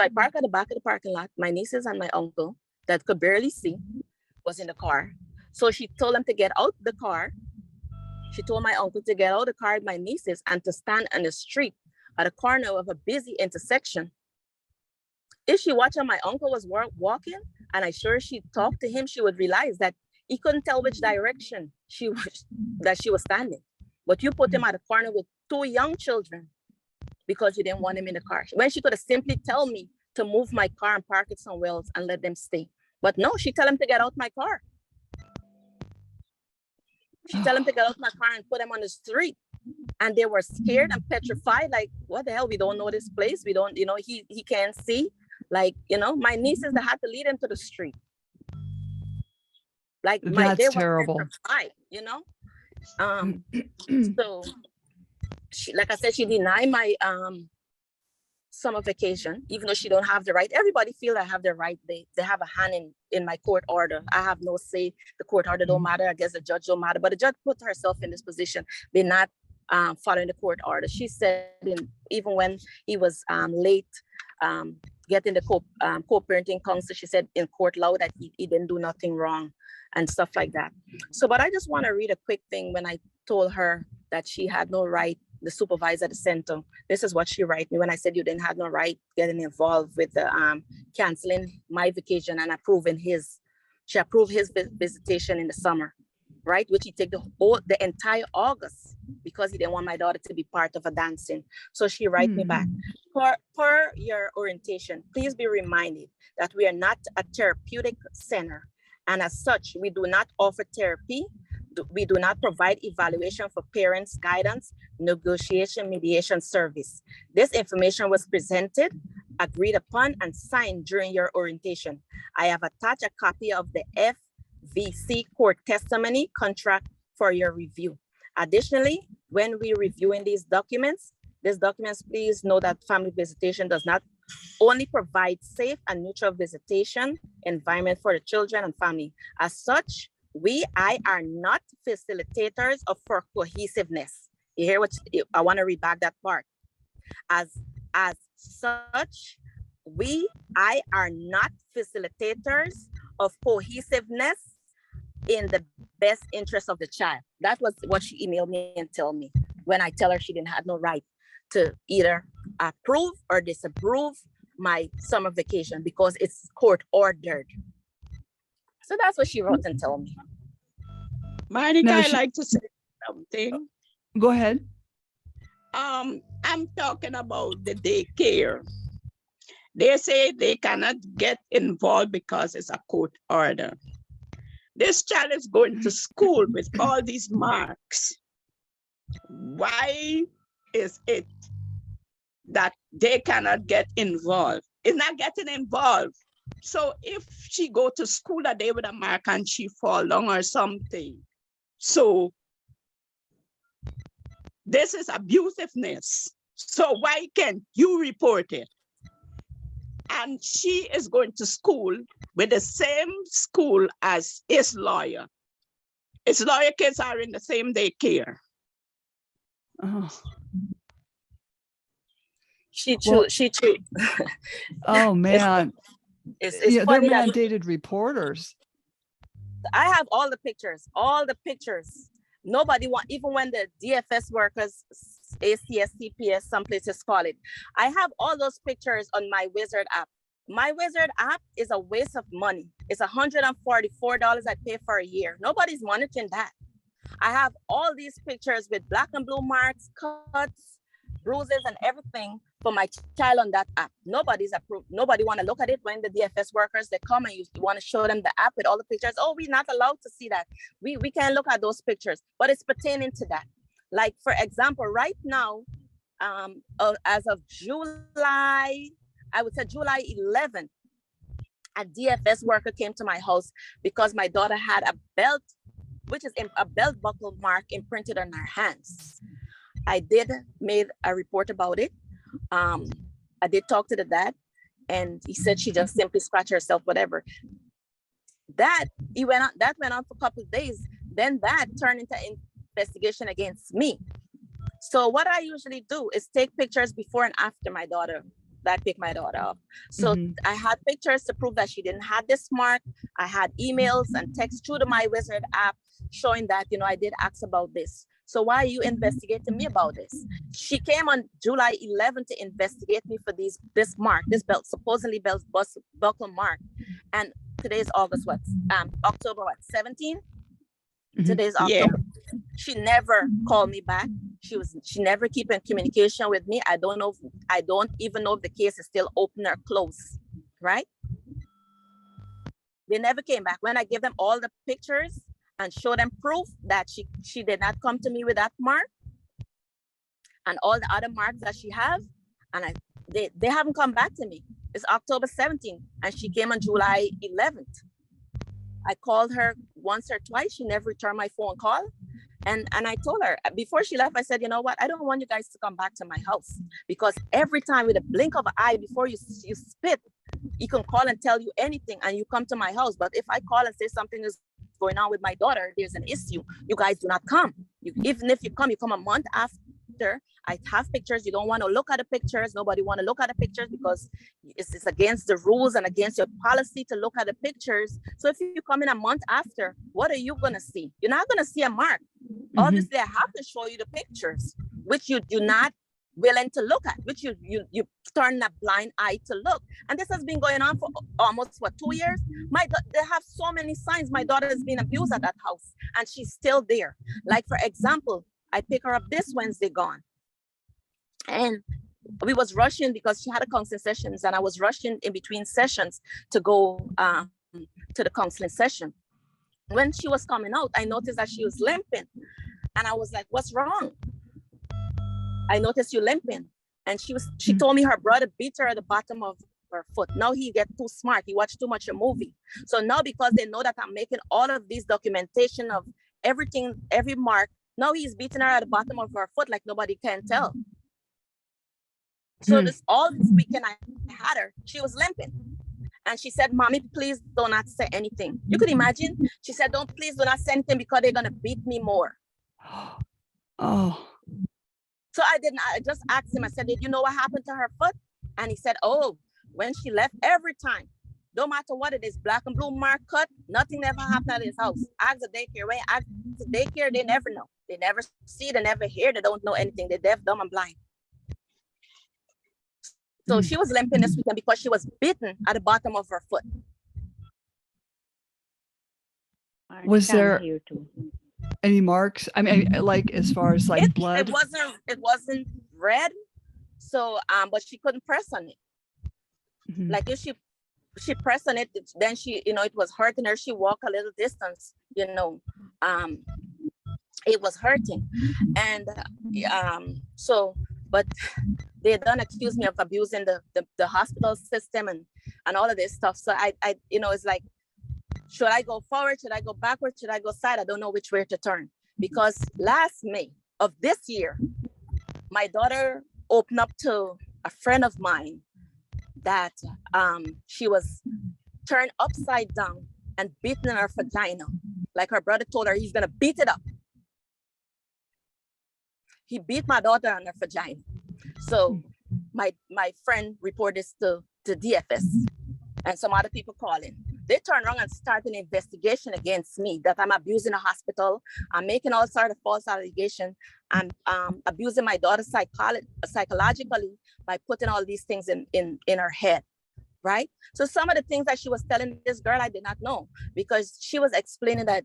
I parked at the back of the parking lot. My nieces and my uncle that could barely see was in the car. So she told them to get out the car. She told my uncle to get out of the car with my nieces and to stand on the street at a corner of a busy intersection. If she watched how my uncle was walking, and I sure she talked to him, she would realize that he couldn't tell which direction she was standing. But you put him at a corner with 2 young children because you didn't want him in the car. When she could have simply tell me to move my car and park it somewhere else and let them stay. But no, she tell him to get out my car. She tell him to get out my car and put him on the street. And they were scared and petrified, like, what the hell? We don't know this place. We don't, he can't see. Like, my nieces that had to lead him to the street. Like That's terrible. So she, like I said, she denied my summer vacation, even though she don't have the right. Everybody feel I have the right. They have a hand in my court order. I have no say. The court order don't matter. I guess the judge don't matter. But the judge put herself in this position. They're not following the court order. She said even when he was late getting the co-parenting counsel, she said in court loud that he didn't do nothing wrong and stuff like that. So, but I just want to read a quick thing when I told her that she had no right, the supervisor at the center. This is what she wrote me when I said you didn't have no right getting involved with the canceling my vacation and approving his. She approved his visitation in the summer, right? Which he took the entire August because he didn't want my daughter to be part of a dancing. So she wrote me back. Per your orientation, please be reminded that we are not a therapeutic center. And as such, we do not offer therapy. We do not provide evaluation for parents, guidance, negotiation, mediation service. This information was presented, agreed upon, and signed during your orientation. I have attached a copy of the FVC court testimony contract for your review. Additionally, when we reviewing these documents, please know that family visitation does not only provide safe and neutral visitation environment for the children and family. As such, I are not facilitators for cohesiveness. You hear what I want to read back that part. As such, I are not facilitators of cohesiveness in the best interest of the child. That was what she emailed me and told me when I tell her she didn't have no right to either approve or disapprove my summer vacation because it's court ordered. So that's what she wrote and told me. Marineka, I'd like to say something. Go ahead. I'm talking about the daycare. They say they cannot get involved because it's a court order. This child is going to school with all these marks. Why is it that they cannot get involved? It's not getting involved. So if she go to school a day with a mark and she fall down or something, so this is abusiveness. So why can't you report it? And she is going to school with the same school as his lawyer. His lawyer kids are in the same daycare. Oh. She Oh man. It's Yeah, they're funny that mandated reporters. I have all the pictures. Nobody want, even when the DFS workers, ACS, CPS, some places call it. I have all those pictures on my Wizard app. My Wizard app is a waste of money. It's $144 I pay for a year. Nobody's monitoring that. I have all these pictures with black and blue marks, cuts, bruises, and everything for my child on that app. Nobody's approved. Nobody want to look at it when the DFS workers, they come and you want to show them the app with all the pictures. Oh, we're not allowed to see that. We can't look at those pictures, but it's pertaining to that. Like, for example, right now, as of July, I would say July 11th, a DFS worker came to my house because my daughter had a belt, which is a belt buckle mark imprinted on her hands. I did made a report about it. I did talk to the dad, and he said she just simply scratched herself, whatever. That went on for a couple of days. Then that turned into investigation against me. So what I usually do is take pictures before and after my daughter, that picked my daughter up. So I had pictures to prove that she didn't have this mark. I had emails and texts through the My Wizard app showing that, I did ask about this. So why are you investigating me about this? She came on July 11th to investigate me for this mark, this belt, supposedly buckle mark. And today's August, October 17? Today's Yeah. October. She never called me back. She never keep in communication with me. I don't even know if the case is still open or closed, right? They never came back. When I give them all the pictures and show them proof that she did not come to me with that mark and all the other marks that she have, and they haven't come back to me. It's October 17th and she came on July 11th. I called her once or twice. She never returned my phone call. And I told her before she left, I said, you know what? I don't want you guys to come back to my house because every time with a blink of an eye before you spit, you can call and tell you anything and you come to my house. But if I call and say something is going on with my daughter, there's an issue, you guys do not come. Even if you come a month after. I have pictures. You don't want to look at the pictures. Nobody want to look at the pictures because it's against the rules and against your policy to look at the pictures. So if you come in a month after, what are you going to see? You're not going to see a mark. Obviously, I have to show you the pictures, which you're not willing to look at, which you turn a blind eye to look. And this has been going on for almost 2 years. They have so many signs. My daughter has been abused at that house and she's still there. Like, for example, I pick her up this Wednesday gone. And we was rushing because she had a counseling sessions and I was rushing in between sessions to go to the counseling session. When she was coming out, I noticed that she was limping. And I was like, what's wrong? I noticed you limping. And she told me her brother beat her at the bottom of her foot. Now he get too smart. He watched too much a movie. So now because they know that I'm making all of these documentation of everything, every mark, now he's beating her at the bottom of her foot like nobody can tell. So all this weekend I had her, she was limping. And she said, Mommy, please do not say anything. You could imagine. She said, please do not say anything because they're going to beat me more. Oh. So I just asked him, I said, did you know what happened to her foot? And he said, when she left, every time, no matter what it is, black and blue mark cut, nothing ever happened at his house. Ask the daycare, right? Ask the daycare, they never know. They never see, they never hear, they don't know anything. They're deaf, dumb, and blind. So she was limping this weekend because she was bitten at the bottom of her foot. Was there any marks? I mean, like as far as like blood? It wasn't red. So, but she couldn't press on it. Like if she pressed on it, then she, it was hurting her. She walked a little distance, it was hurting. And but they done accuse me of abusing the hospital system and all of this stuff. So I it's like, should I go forward? Should I go backward? Should I go side? I don't know which way to turn. Because last May of this year, my daughter opened up to a friend of mine that she was turned upside down and beaten in her vagina. Like her brother told her he's gonna beat it up. He beat my daughter on her vagina. So my friend reported this to DFS and some other people calling. They turned around and started an investigation against me that I'm abusing a hospital. I'm making all sorts of false allegations. I'm abusing my daughter psychologically by putting all these things in her head, right? So some of the things that she was telling this girl, I did not know because she was explaining that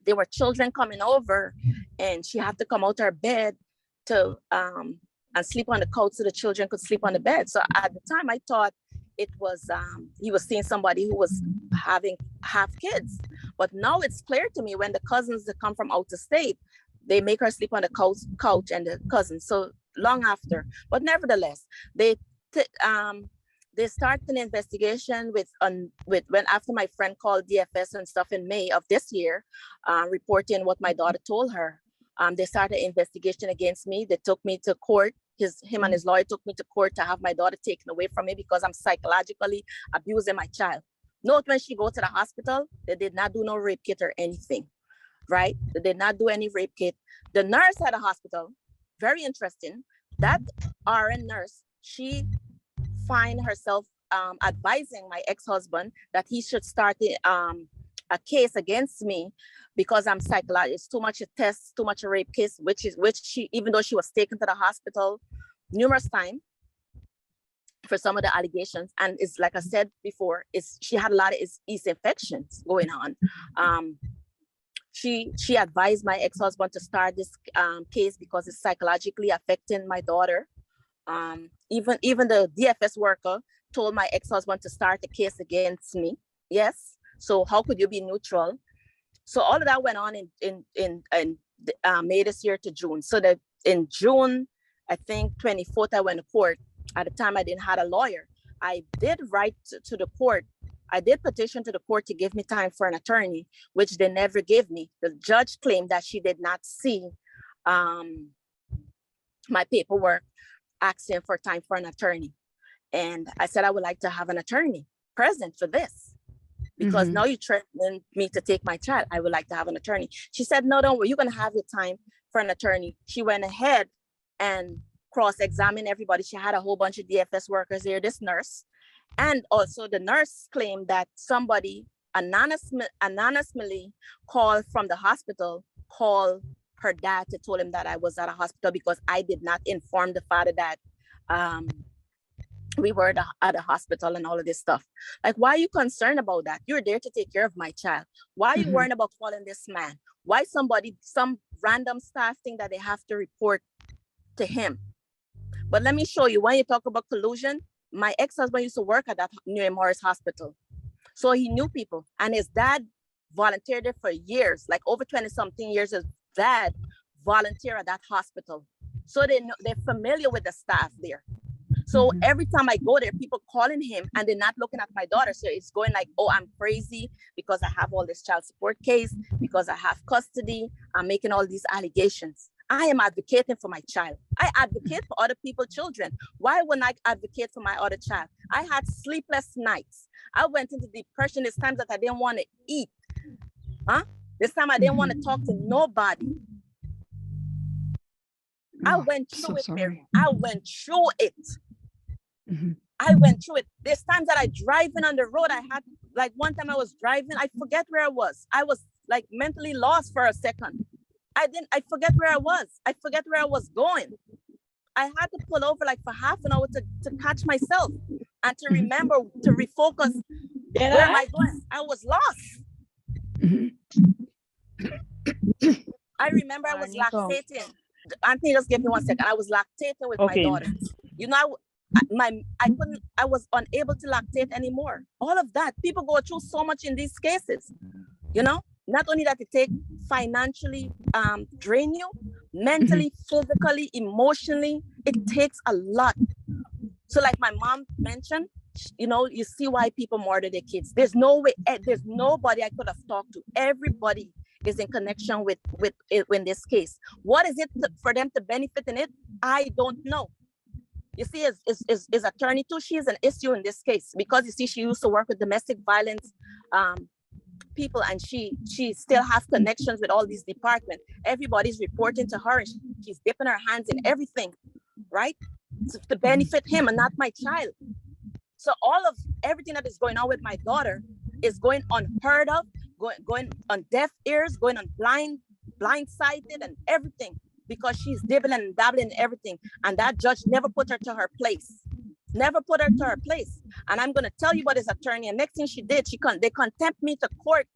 there were children coming over and she had to come out of her bed to and sleep on the couch so the children could sleep on the bed. So at the time I thought it was he was seeing somebody who was having half kids. But now it's clear to me when the cousins that come from out of state, they make her sleep on the couch and the cousins. So long after, but nevertheless, they started an investigation when after my friend called DFS and stuff in May of this year, reporting what my daughter told her. They started an investigation against me. They took me to court. Him and his lawyer took me to court to have my daughter taken away from me because I'm psychologically abusing my child. Note when she go to the hospital, they did not do no rape kit or anything, right? They did not do any rape kit. The nurse at the hospital, very interesting, that RN nurse, she find herself advising my ex-husband that he should start a case against me because I'm psychological. It's too much a test, too much a rape case, which she, even though she was taken to the hospital numerous times for some of the allegations, and it's like I said before, she had a lot of yeast infections going on. She advised my ex-husband to start this case because it's psychologically affecting my daughter. Even the DFS worker told my ex-husband to start the case against me. Yes. So how could you be neutral? So all of that went on in May this year to June. So that in June, I think 24th, I went to court. At the time, I didn't have a lawyer. I did write to the court. I did petition to the court to give me time for an attorney, which they never gave me. The judge claimed that she did not see my paperwork asking for time for an attorney. And I said, I would like to have an attorney present for this, because now you threatened me to take my child. I would like to have an attorney. She said, no, don't worry, you're gonna have your time for an attorney. She went ahead and cross-examined everybody. She had a whole bunch of DFS workers there, this nurse. And also the nurse claimed that somebody anonymously called from the hospital, called her dad to tell him that I was at a hospital because I did not inform the father that we were at a hospital and all of this stuff. Like, why are you concerned about that? You're there to take care of my child. Why are you worrying about calling this man? Why some random staff think that they have to report to him? But let me show you, when you talk about collusion, my ex-husband used to work at that New Morris Hospital. So he knew people, and his dad volunteered there for years, like over 20-something years. His dad volunteered at that hospital. So they're familiar with the staff there. So every time I go there, people calling him and they're not looking at my daughter. So it's going like, oh, I'm crazy because I have all this child support case, because I have custody. I'm making all these allegations. I am advocating for my child. I advocate for other people's children. Why wouldn't I advocate for my other child? I had sleepless nights. I went into depression. There's times that I didn't want to eat. This time I didn't want to talk to nobody. I went through it, Mary. I went through it. I went through it. There's times that I driving on the road. I had, like one time I was driving, I forget where I was. I was like mentally lost for a second. I forget where I was. I forget where I was going. I had to pull over like for half an hour to catch myself and to remember, to refocus. Where am I going? I was lost. I remember I was lactating. Anthony, just give me 1 second. I was lactating with my daughter. You know, I was unable to lactate anymore. All of that, people go through so much in these cases, you know. Not only that, it take financially drain you, mentally, physically, emotionally. It takes a lot. So like my mom mentioned, you know, you see why people murder their kids. There's no way, there's nobody I could have talked to. Everybody is in connection with it in this case. What is it for them to benefit in it? I don't know. You see, is attorney too, she's an issue in this case, because you see, she used to work with domestic violence people, and she still has connections with all these departments. Everybody's reporting to her, and she's dipping her hands in everything, right? So to benefit him and not my child. So all of everything that is going on with my daughter is going unheard of, going on deaf ears, going on blindsided and everything, because she's dibbling and dabbling in everything. And that judge never put her to her place. Never put her to her place. And I'm going to tell you about this attorney. And next thing she did, they contempt me to court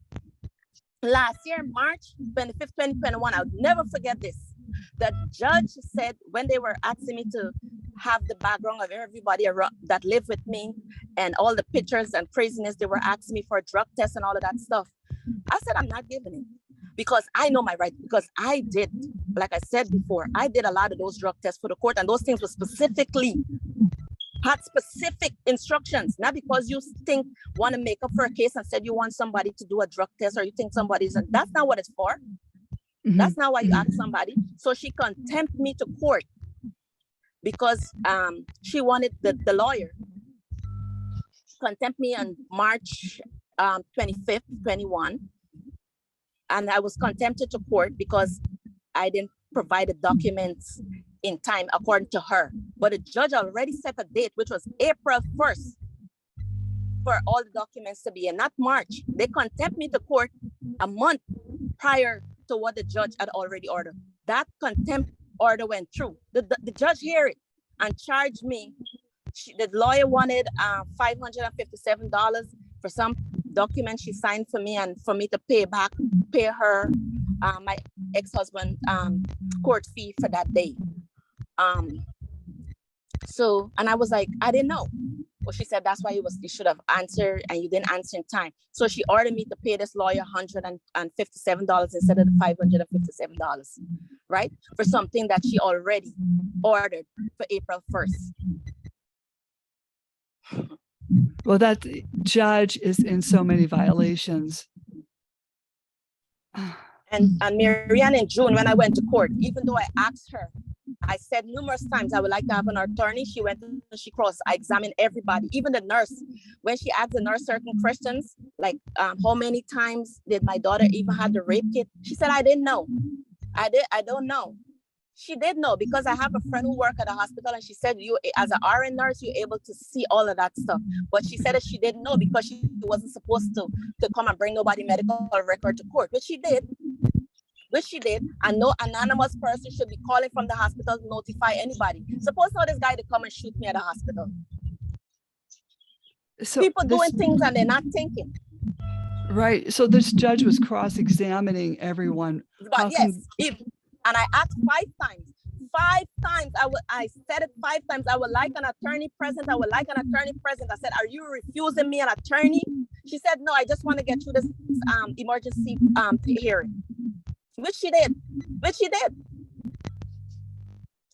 last year, March 25th, 2021. I'll never forget this. The judge said, when they were asking me to have the background of everybody around that lived with me and all the pictures and craziness, they were asking me for a drug test and all of that stuff. I said, I'm not giving it, because I know my rights, because I did, like I said before, I did a lot of those drug tests for the court, and those things were had specific instructions, not because you want to make up for a case and said you want somebody to do a drug test, or you think that's not what it's for. That's not why you ask somebody. So she contempt me to court because she wanted the lawyer. Contempt me on March 25th, 21. And I was contempted to court because I didn't provide the documents in time according to her. But the judge already set a date, which was April 1st, for all the documents to be in, not March. They contempt me to court a month prior to what the judge had already ordered. That contempt order went through. The judge heard it and charged me. The lawyer wanted $557 for some document she signed for me, and for me to pay her my ex-husband court fee for that day. So, and I was like, I didn't know. Well, she said that's why you should have answered and you didn't answer in time. So she ordered me to pay this lawyer $157 instead of the $557, right? For something that she already ordered for April 1st. Well, that judge is in so many violations. And Marianne, in June, when I went to court, even though I asked her, I said numerous times I would like to have an attorney. She went and she crossed. I examined everybody, even the nurse. When she asked the nurse certain questions, like how many times did my daughter even have the rape kit? She said, I didn't know. I don't know. She did know, because I have a friend who worked at a hospital, and she said, you as an RN nurse, you're able to see all of that stuff. But she said that she didn't know because she wasn't supposed to come and bring nobody medical record to court, which she did. And no anonymous person should be calling from the hospital to notify anybody. Suppose now this guy to come and shoot me at the hospital. So people doing things and they're not thinking. Right. So this judge was cross-examining everyone. But yes, and I asked 5 times. 5 times. I said it 5 times. I would like an attorney present. I would like an attorney present. I said, are you refusing me an attorney? She said, no, I just want to get through this emergency hearing. Which she did.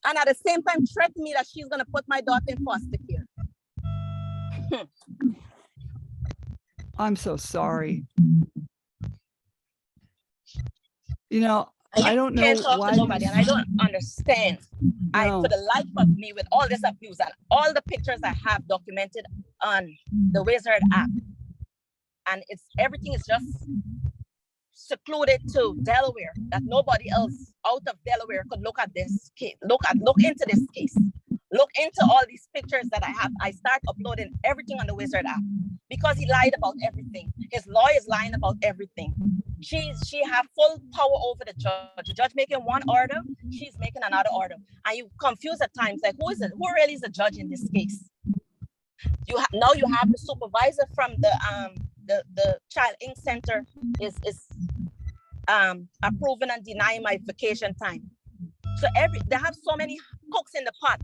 And at the same time threatened me that she's going to put my daughter in foster care. I'm so sorry. You know, I don't know why. Nobody, and I don't understand. No. For the life of me, with all this abuse and all the pictures I have documented on the Wizard app, and everything is just secluded to Delaware, that nobody else out of Delaware could look at this case, look into this case, look into all these pictures that I have. I start uploading everything on the Wizard app because he lied about everything. His lawyer is lying about everything. She have full power over the judge. The judge making one order, she's making another order, and you confuse at times, like who really is the judge in this case? Now you have the supervisor from the Child Inc. Center is approving and denying my vacation time. So they have so many cooks in the pot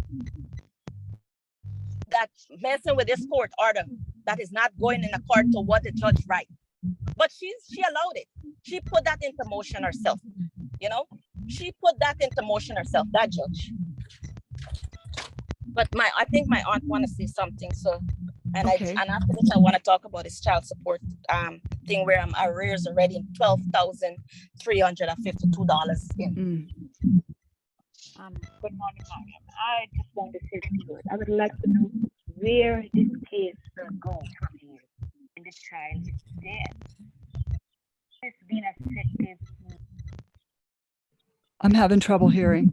that messing with this court order that is not going in accord to what the judge write. But she allowed it. She put that into motion herself. You know, she put that into motion herself, that judge. But I think my aunt want to say something. So, and okay. And after this, I want to talk about this child support thing where I'm arrears already $12,352 in. Good morning, Mariam. I just want to say to you, I would like to know where this case will go from here. And the child is dead. It's been effective. I'm having trouble hearing.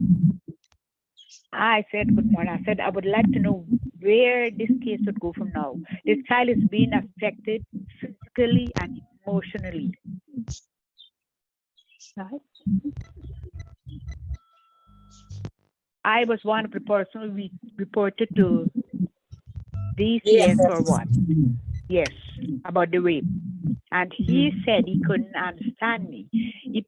I said, good morning. I said, I would like to know where this case would go from now. This child is being affected physically and emotionally. Right? I was one of the persons we reported to DCS for what? Yes, about the rape. And he said he couldn't understand me. He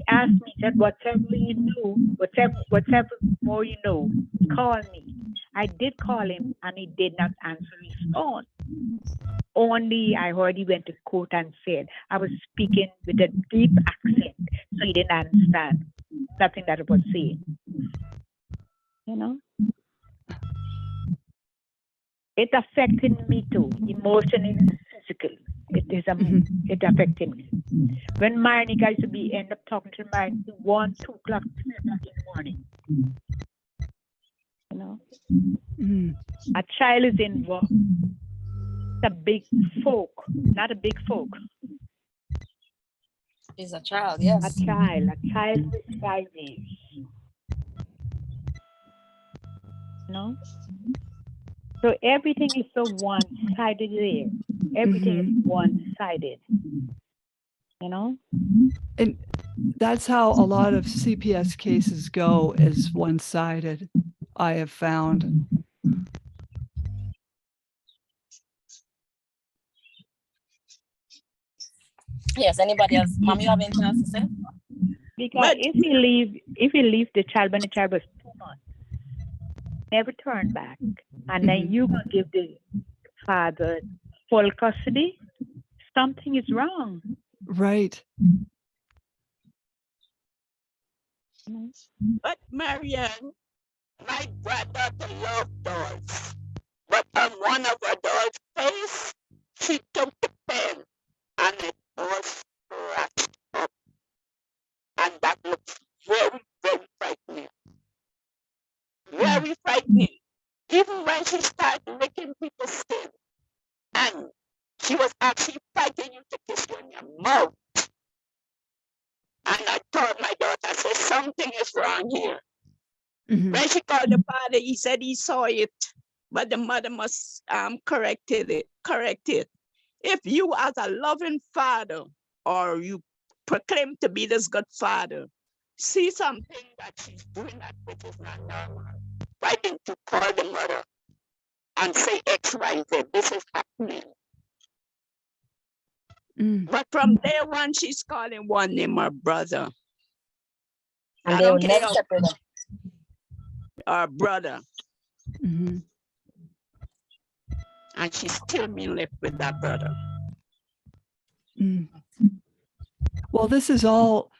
asked me, he said, whatever you know, whatever more you know, call me. I did call him and he did not answer his phone. Only I heard he went to court and said I was speaking with a deep accent, so he didn't understand nothing that I was saying. You know? It affected me too, emotionally and physically. It affected me. When Marineka used to end up talking to Marineka 1, 2 o'clock, 3 o'clock in the morning. You know? A child is involved. It's a big folk, not a big folk. She's a child, yes. A child with 5 years. You know? So everything is so one-sided there. Everything is one-sided. You know? And That's how a lot of CPS cases go, is one-sided, I have found. Yes, anybody else? Mom, you have anything else to say? Because But if you leave the child when the child was 2 months, never turn back, and then Mhm. you will give the father full custody, something is wrong. Right. but Marianne, my granddaughter loved dolls. But on one of her dolls' face, she took the pen and it was scratched up. And that looks very, very frightening. Very frightening. Even when she started licking people's skin. And she was actually fighting you to kiss you in your mouth. And I told my daughter, I said, something is wrong here. Mhm. When she called the father, he said he saw it, but the mother must correct it. If you as a loving father, or you proclaim to be this good father, see something that she's doing that which is not normal, why didn't you call the mother and say X, Y, Z, this is happening? Mm. But from day one, she's calling one name her brother. And I they will don't care never separate them. her brother. Mhm. And she's still being left with that brother. Mm. Well, this is all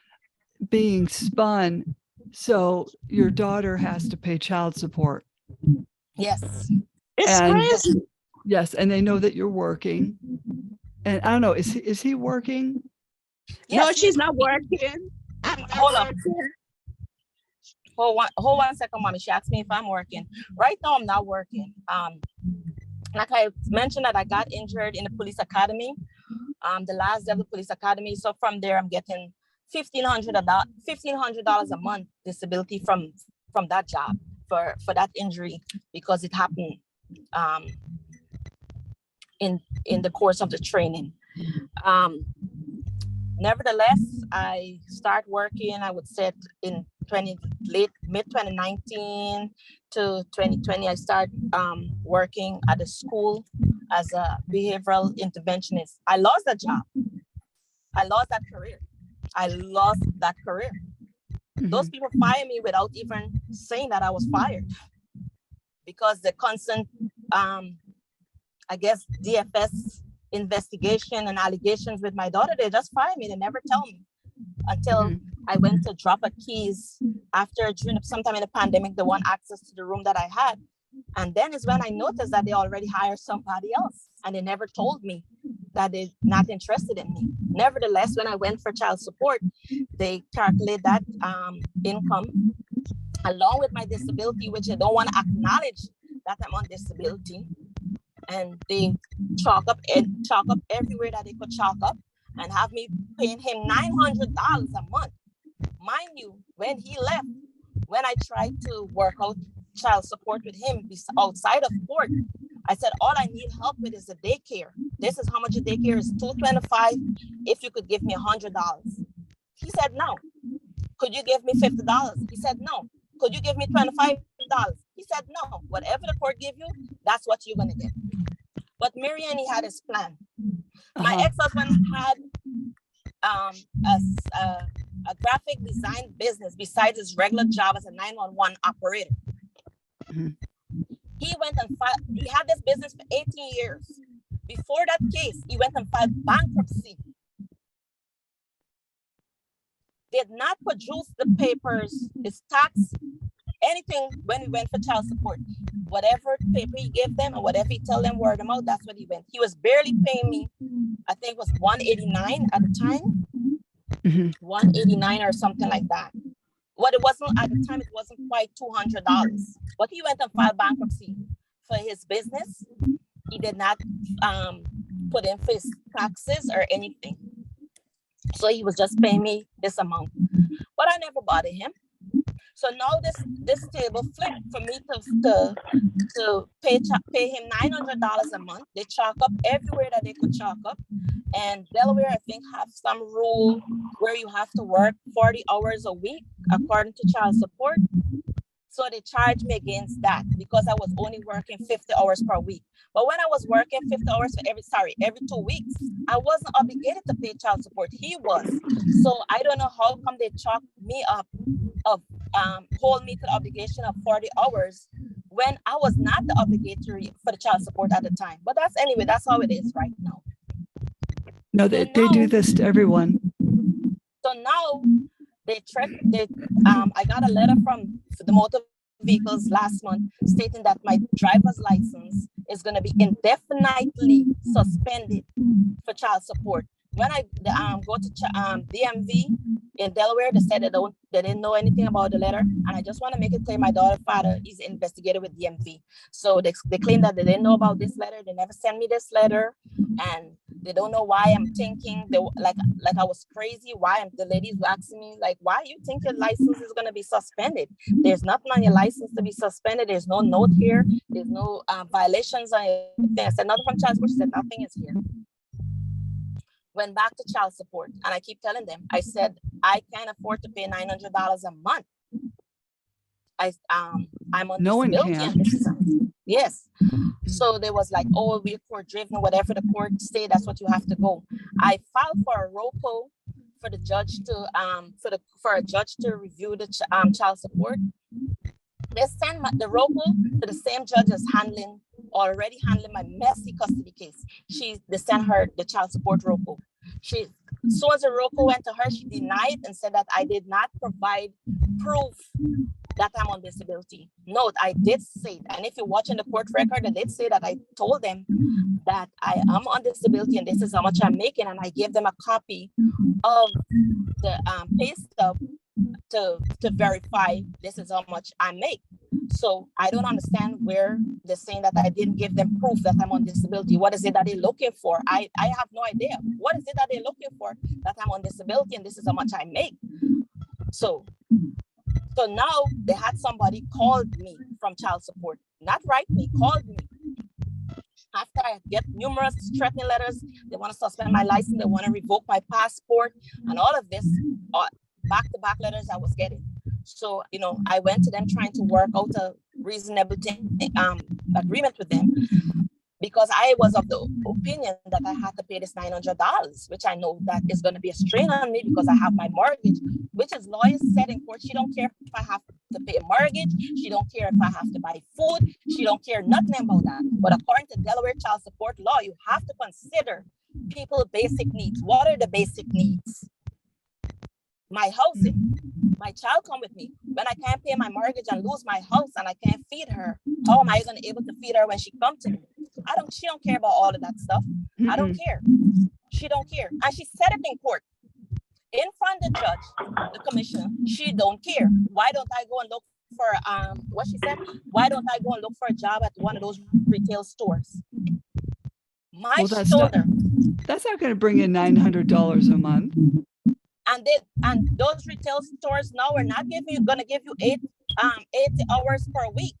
being spun, so your daughter has to pay child support. Yes. It's And crazy. yes, and they know that you're working. And I don't know, is he working? No, Yes, she's not working. I'm not Hold on. working. Hold one second, mommy. She asked me if I'm working. Right now, I'm not working. Like I mentioned that I got injured in the police academy, the last day of the police academy. So from there, I'm getting $1,500 a month disability from that job for that injury, because it happened in the course of the training. Nevertheless, I start working, I would say in mid 2019 to 2020, I start working at a school as a behavioral interventionist. I lost that job. I lost that career. Those Mhm. people fired me without even saying that I was fired, because the constant, I guess, DFS investigation and allegations with my daughter, they just fired me. They never tell me until Mhm. I went to drop a keys after sometime in the pandemic. They want access to the room that I had. And then is when I noticed that they already hired somebody else, and they never told me that they're not interested in me. Nevertheless, when I went for child support, they calculate that income along with my disability, which I don't want to acknowledge that I'm on disability. And they chalk up everywhere that they could chalk up, and have me paying him $900 a month. Mind you, when he left, when I tried to work out child support with him outside of court, I said, all I need help with is the daycare. This is how much a daycare is, $225. If you could give me $100. He said, no. Could you give me $50? He said, no. Could you give me $25? He said, no. Whatever the court give you, that's what you're gonna get. But Marianne, he had his plan. My ex-husband had a graphic design business besides his regular job as a 911 operator. Mhm. He went and filed. He had this business for 18 years. Before that case, he went and filed bankruptcy. Did not produce the papers, his tax, anything when he went for child support. Whatever paper he gave them and whatever he tell them word of mouth, that's what he went. He was barely paying me. I think it was $189 at the time. Mhm. $189 or something like that. What it wasn't at the time, it wasn't quite $200. But he went and filed bankruptcy for his business. He did not put in for his taxes or anything. So he was just paying me this amount. But I never bothered him. So now this table flipped for me to pay him $900 a month. They chalk up everywhere that they could chalk up. And Delaware, I think, have some rule where you have to work 40 hours a week according to child support. So they charged me against that because I was only working 50 hours per week. But when I was working 50 hours for every 2 weeks, I wasn't obligated to pay child support. He was. So I don't know how come they chalked me up of hold me to the obligation of 40 hours when I was not the obligatory for the child support at the time. But that's how it is right now. No, they do this to everyone. So now I got a letter from the motor vehicles last month stating that my driver's license is going to be indefinitely suspended for child support. When I go to DMV in Delaware, they said they didn't know anything about the letter. And I just want to make it clear, my daughter's father is investigated with DMV. So they claim that they didn't know about this letter. They never sent me this letter. And they don't know why I'm thinking like I was crazy. The ladies were asking me, like, why you think your license is going to be suspended? There's nothing on your license to be suspended. There's no note here. There's no violations on anything. I said nothing from child support. She said nothing is here. Went back to child support, and I keep telling them, I said, I can't afford to pay $900 a month. I'm on No one disability. can. Yes. So there was like, oh, we're court driven, whatever the court say, that's what you have to go. I filed for a ROCO for the judge to for a judge to review the child support. They send the ROCO to the same judge that's already handling my messy custody case. They sent her the child support ROCO. So as the ROCO went to her, she denied and said that I did not provide proof that I'm on disability. Note, I did say, and if you're watching the court record, I did say that I told them that I am on disability and this is how much I'm making, and I gave them a copy of the pay stub to verify this is how much I make. So I don't understand where they're saying that I didn't give them proof that I'm on disability. What is it that they're looking for? I have no idea. What is it that they're looking for that I'm on disability and this is how much I make? So now they had somebody called me from child support, not write me, called me. After I get numerous threatening letters, they want to suspend my license, they want to revoke my passport, and all of this, back-to-back letters I was getting. So, I went to them trying to work out a reasonable agreement with them, because I was of the opinion that I had to pay this $900, which I know that is going to be a strain on me because I have my mortgage, which is lawyers said in court, she don't care if I have to pay a mortgage, she don't care if I have to buy food, she don't care nothing about that. But according to Delaware child support law, you have to consider people's basic needs. What are the basic needs? My housing. My child come with me. When I can't pay my mortgage and lose my house and I can't feed her, how am I going to be able to feed her when she comes to me? She don't care about all of that stuff. I don't care. She don't care. And she said it in court. In front of the judge, the commissioner, she don't care. Why don't I go and look for, what she said? Why don't I go and look for a job at one of those retail stores? That's not going to bring in $900 a month. And those retail stores now are not going to give you 80 hours per week.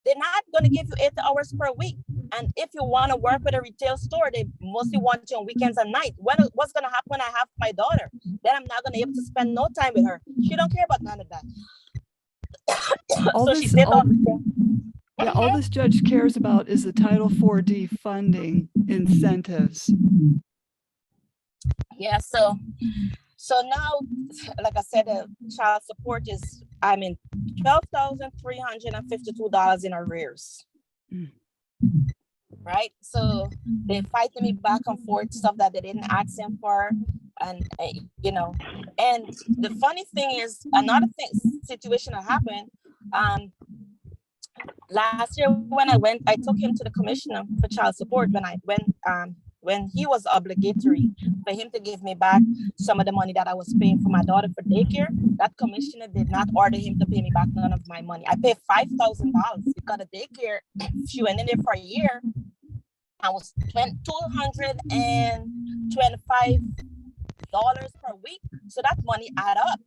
They're not going to give you 80 hours per week. And if you want to work with a retail store, they mostly want you on weekends and nights. What's going to happen when I have my daughter? Then I'm not going to be able to spend no time with her. She don't care about none of that. All this judge cares about is the Title 4D funding incentives. Yeah, so now, like I said, child support is, $12,352 in arrears. Right? So they're fighting me back and forth, stuff that they didn't ask him for. And, and the funny thing is, another situation that happened, last year when I took him to the commissioner for child support when he was obligatory for him to give me back some of the money that I was paying for my daughter for daycare. That commissioner did not order him to pay me back none of my money. I paid $5,000 because the daycare, she went in there for a year. I was $225 per week. So that money add up.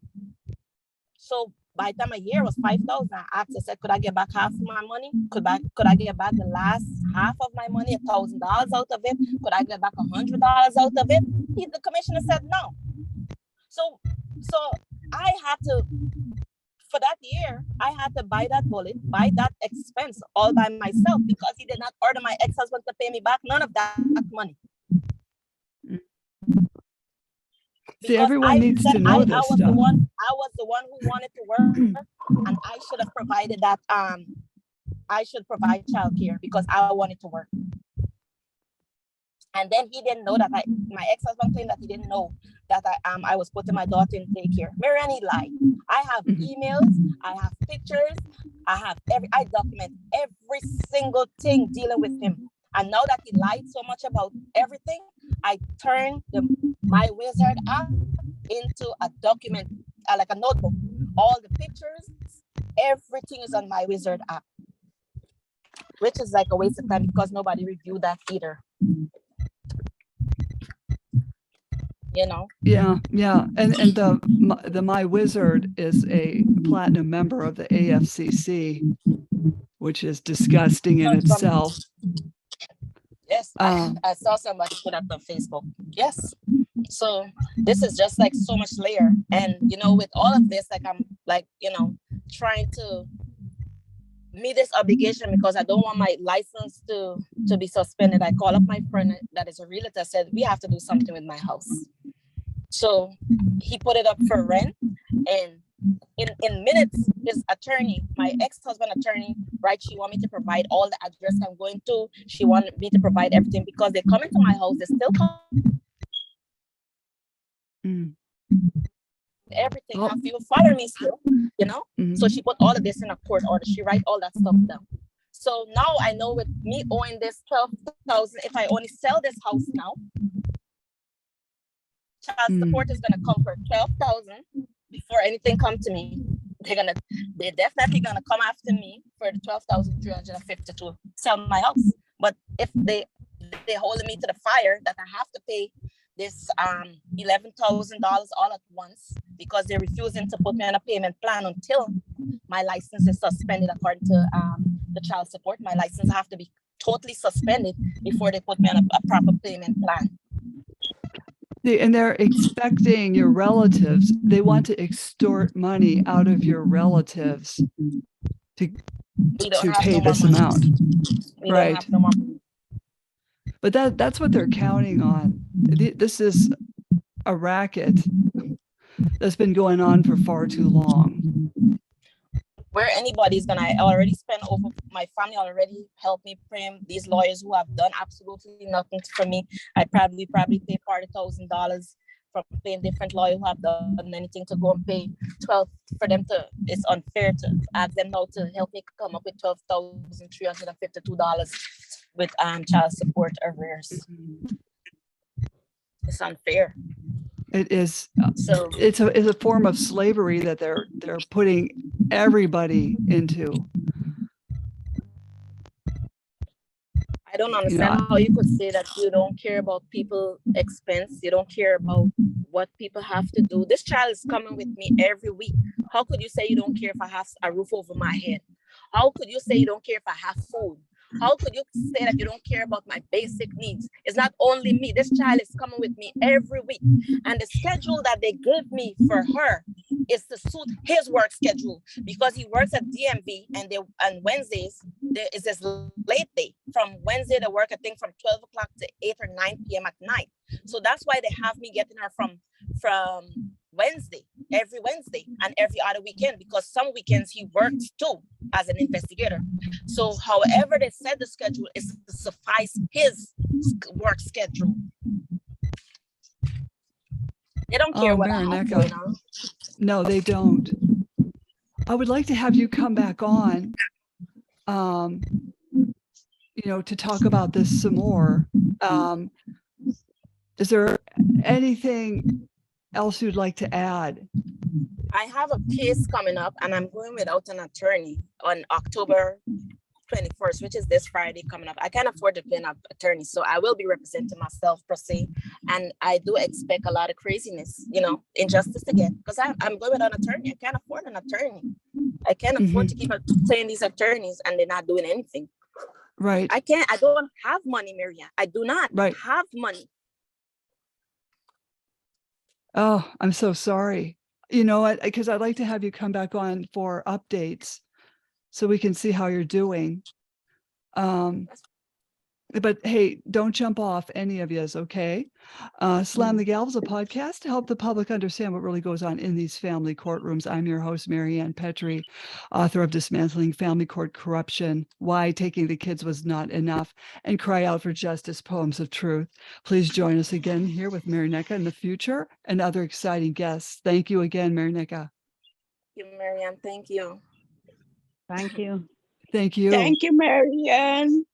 So by the time a year was 5,000. I asked, I said, could I get back half of my money? Could I get back the last half of my money, $1,000 out of it? Could I get back $100 out of it? The commissioner said no. So I had to, for that year, I had to buy that bullet, buy that expense all by myself, because he did not order my ex-husband to pay me back none of that money. See, everyone needs to know this stuff. I was the one who wanted to work, and I should have provided that. I should provide childcare because I wanted to work. And then he didn't know that my ex-husband claimed that he didn't know that I was putting my daughter in daycare. Marianne, he lied. I have emails, I have pictures, I document every single thing dealing with him. And now that he lied so much about everything, I turned my Wizard app into a document, like a notebook. All the pictures, everything is on my Wizard app, which is like a waste of time because nobody reviewed that either. You know? Yeah. And the My Wizard is a platinum member of the AFCC, which is disgusting in itself. Yes, I saw somebody put up on Facebook. Yes. So this is just like so much layer. And, you know, with all of this, like I'm like, you know, trying to meet this obligation because I don't want my license to be suspended. I call up my friend that is a realtor, said, we have to do something with my house. So he put it up for rent, and in minutes, his attorney, my ex-husband attorney, right, she want me to provide all the address I'm going to. She wanted me to provide everything because they come into my house, they still come. Everything. Oh. If you follow me still, you know. So she put all of this in a court order. She write all that stuff down. So now I know with me owing this 12,000, if I only sell this house now, child support is gonna come for 12,000 before anything come to me. They're definitely gonna come after me for the 12,350 to sell my house. But if they holding me to the fire that I have to pay this $11,000 all at once because they're refusing to put me on a payment plan until my license is suspended according to the child support. My license have to be totally suspended before they put me on a proper payment plan. And they're expecting your relatives. They want to extort money out of your relatives to pay this amount. Right. But that's what they're counting on. This is a racket that's been going on for far too long. Where anybody's gonna, I already spent over, my family already helped me frame these lawyers who have done absolutely nothing for me. I probably pay $40,000 from paying different lawyers who have done anything to go and pay 12 for them to, it's unfair to ask them now to help me come up with $12,352 with child support arrears. It's unfair. It is. So it's a form of slavery that they're putting everybody into. I don't understand how you could say that you don't care about people's expense. You don't care about what people have to do. This child is coming with me every week. How could you say you don't care if I have a roof over my head? How could you say you don't care if I have food? How could you say that you don't care about my basic needs? It's not only me. This child is coming with me every week. And the schedule that they give me for her is to suit his work schedule because he works at DMV and on Wednesdays, there is this late day. From Wednesday, they work, I think, from 12 o'clock to 8 or 9 p.m. at night. So that's why they have me getting her from Wednesday, every Wednesday and every other weekend, because some weekends he works too as an investigator. So however they set the schedule is to suffice his work schedule. They don't care what I have going on. No, they don't. I would like to have you come back on, to talk about this some more. Is there anything else you'd like to add? I have a case coming up and I'm going without an attorney on October 21st, which is this Friday coming up. I can't afford to pay an attorney, so I will be representing myself per se. And I do expect a lot of craziness, you know, injustice again, because I'm going with an attorney. I can't afford an attorney. I can't afford to keep paying these attorneys and they're not doing anything. Right. I don't have money, Marianne. I do not have money. Oh, I'm so sorry. You know what? Because I'd like to have you come back on for updates so we can see how you're doing. But hey, don't jump off, any of yous, okay? Slam the Gavel is a podcast to help the public understand what really goes on in these family courtrooms. I'm your host, Marianne Petrie, author of Dismantling Family Court Corruption, Why Taking the Kids Was Not Enough, and Cry Out for Justice, Poems of Truth. Please join us again here with Marineka in the future and other exciting guests. Thank you again, Marineka. Thank you, Marianne. Thank you. Thank you. Thank you. Thank you, Marianne.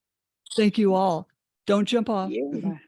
Thank you all. Don't jump off. You. Bye.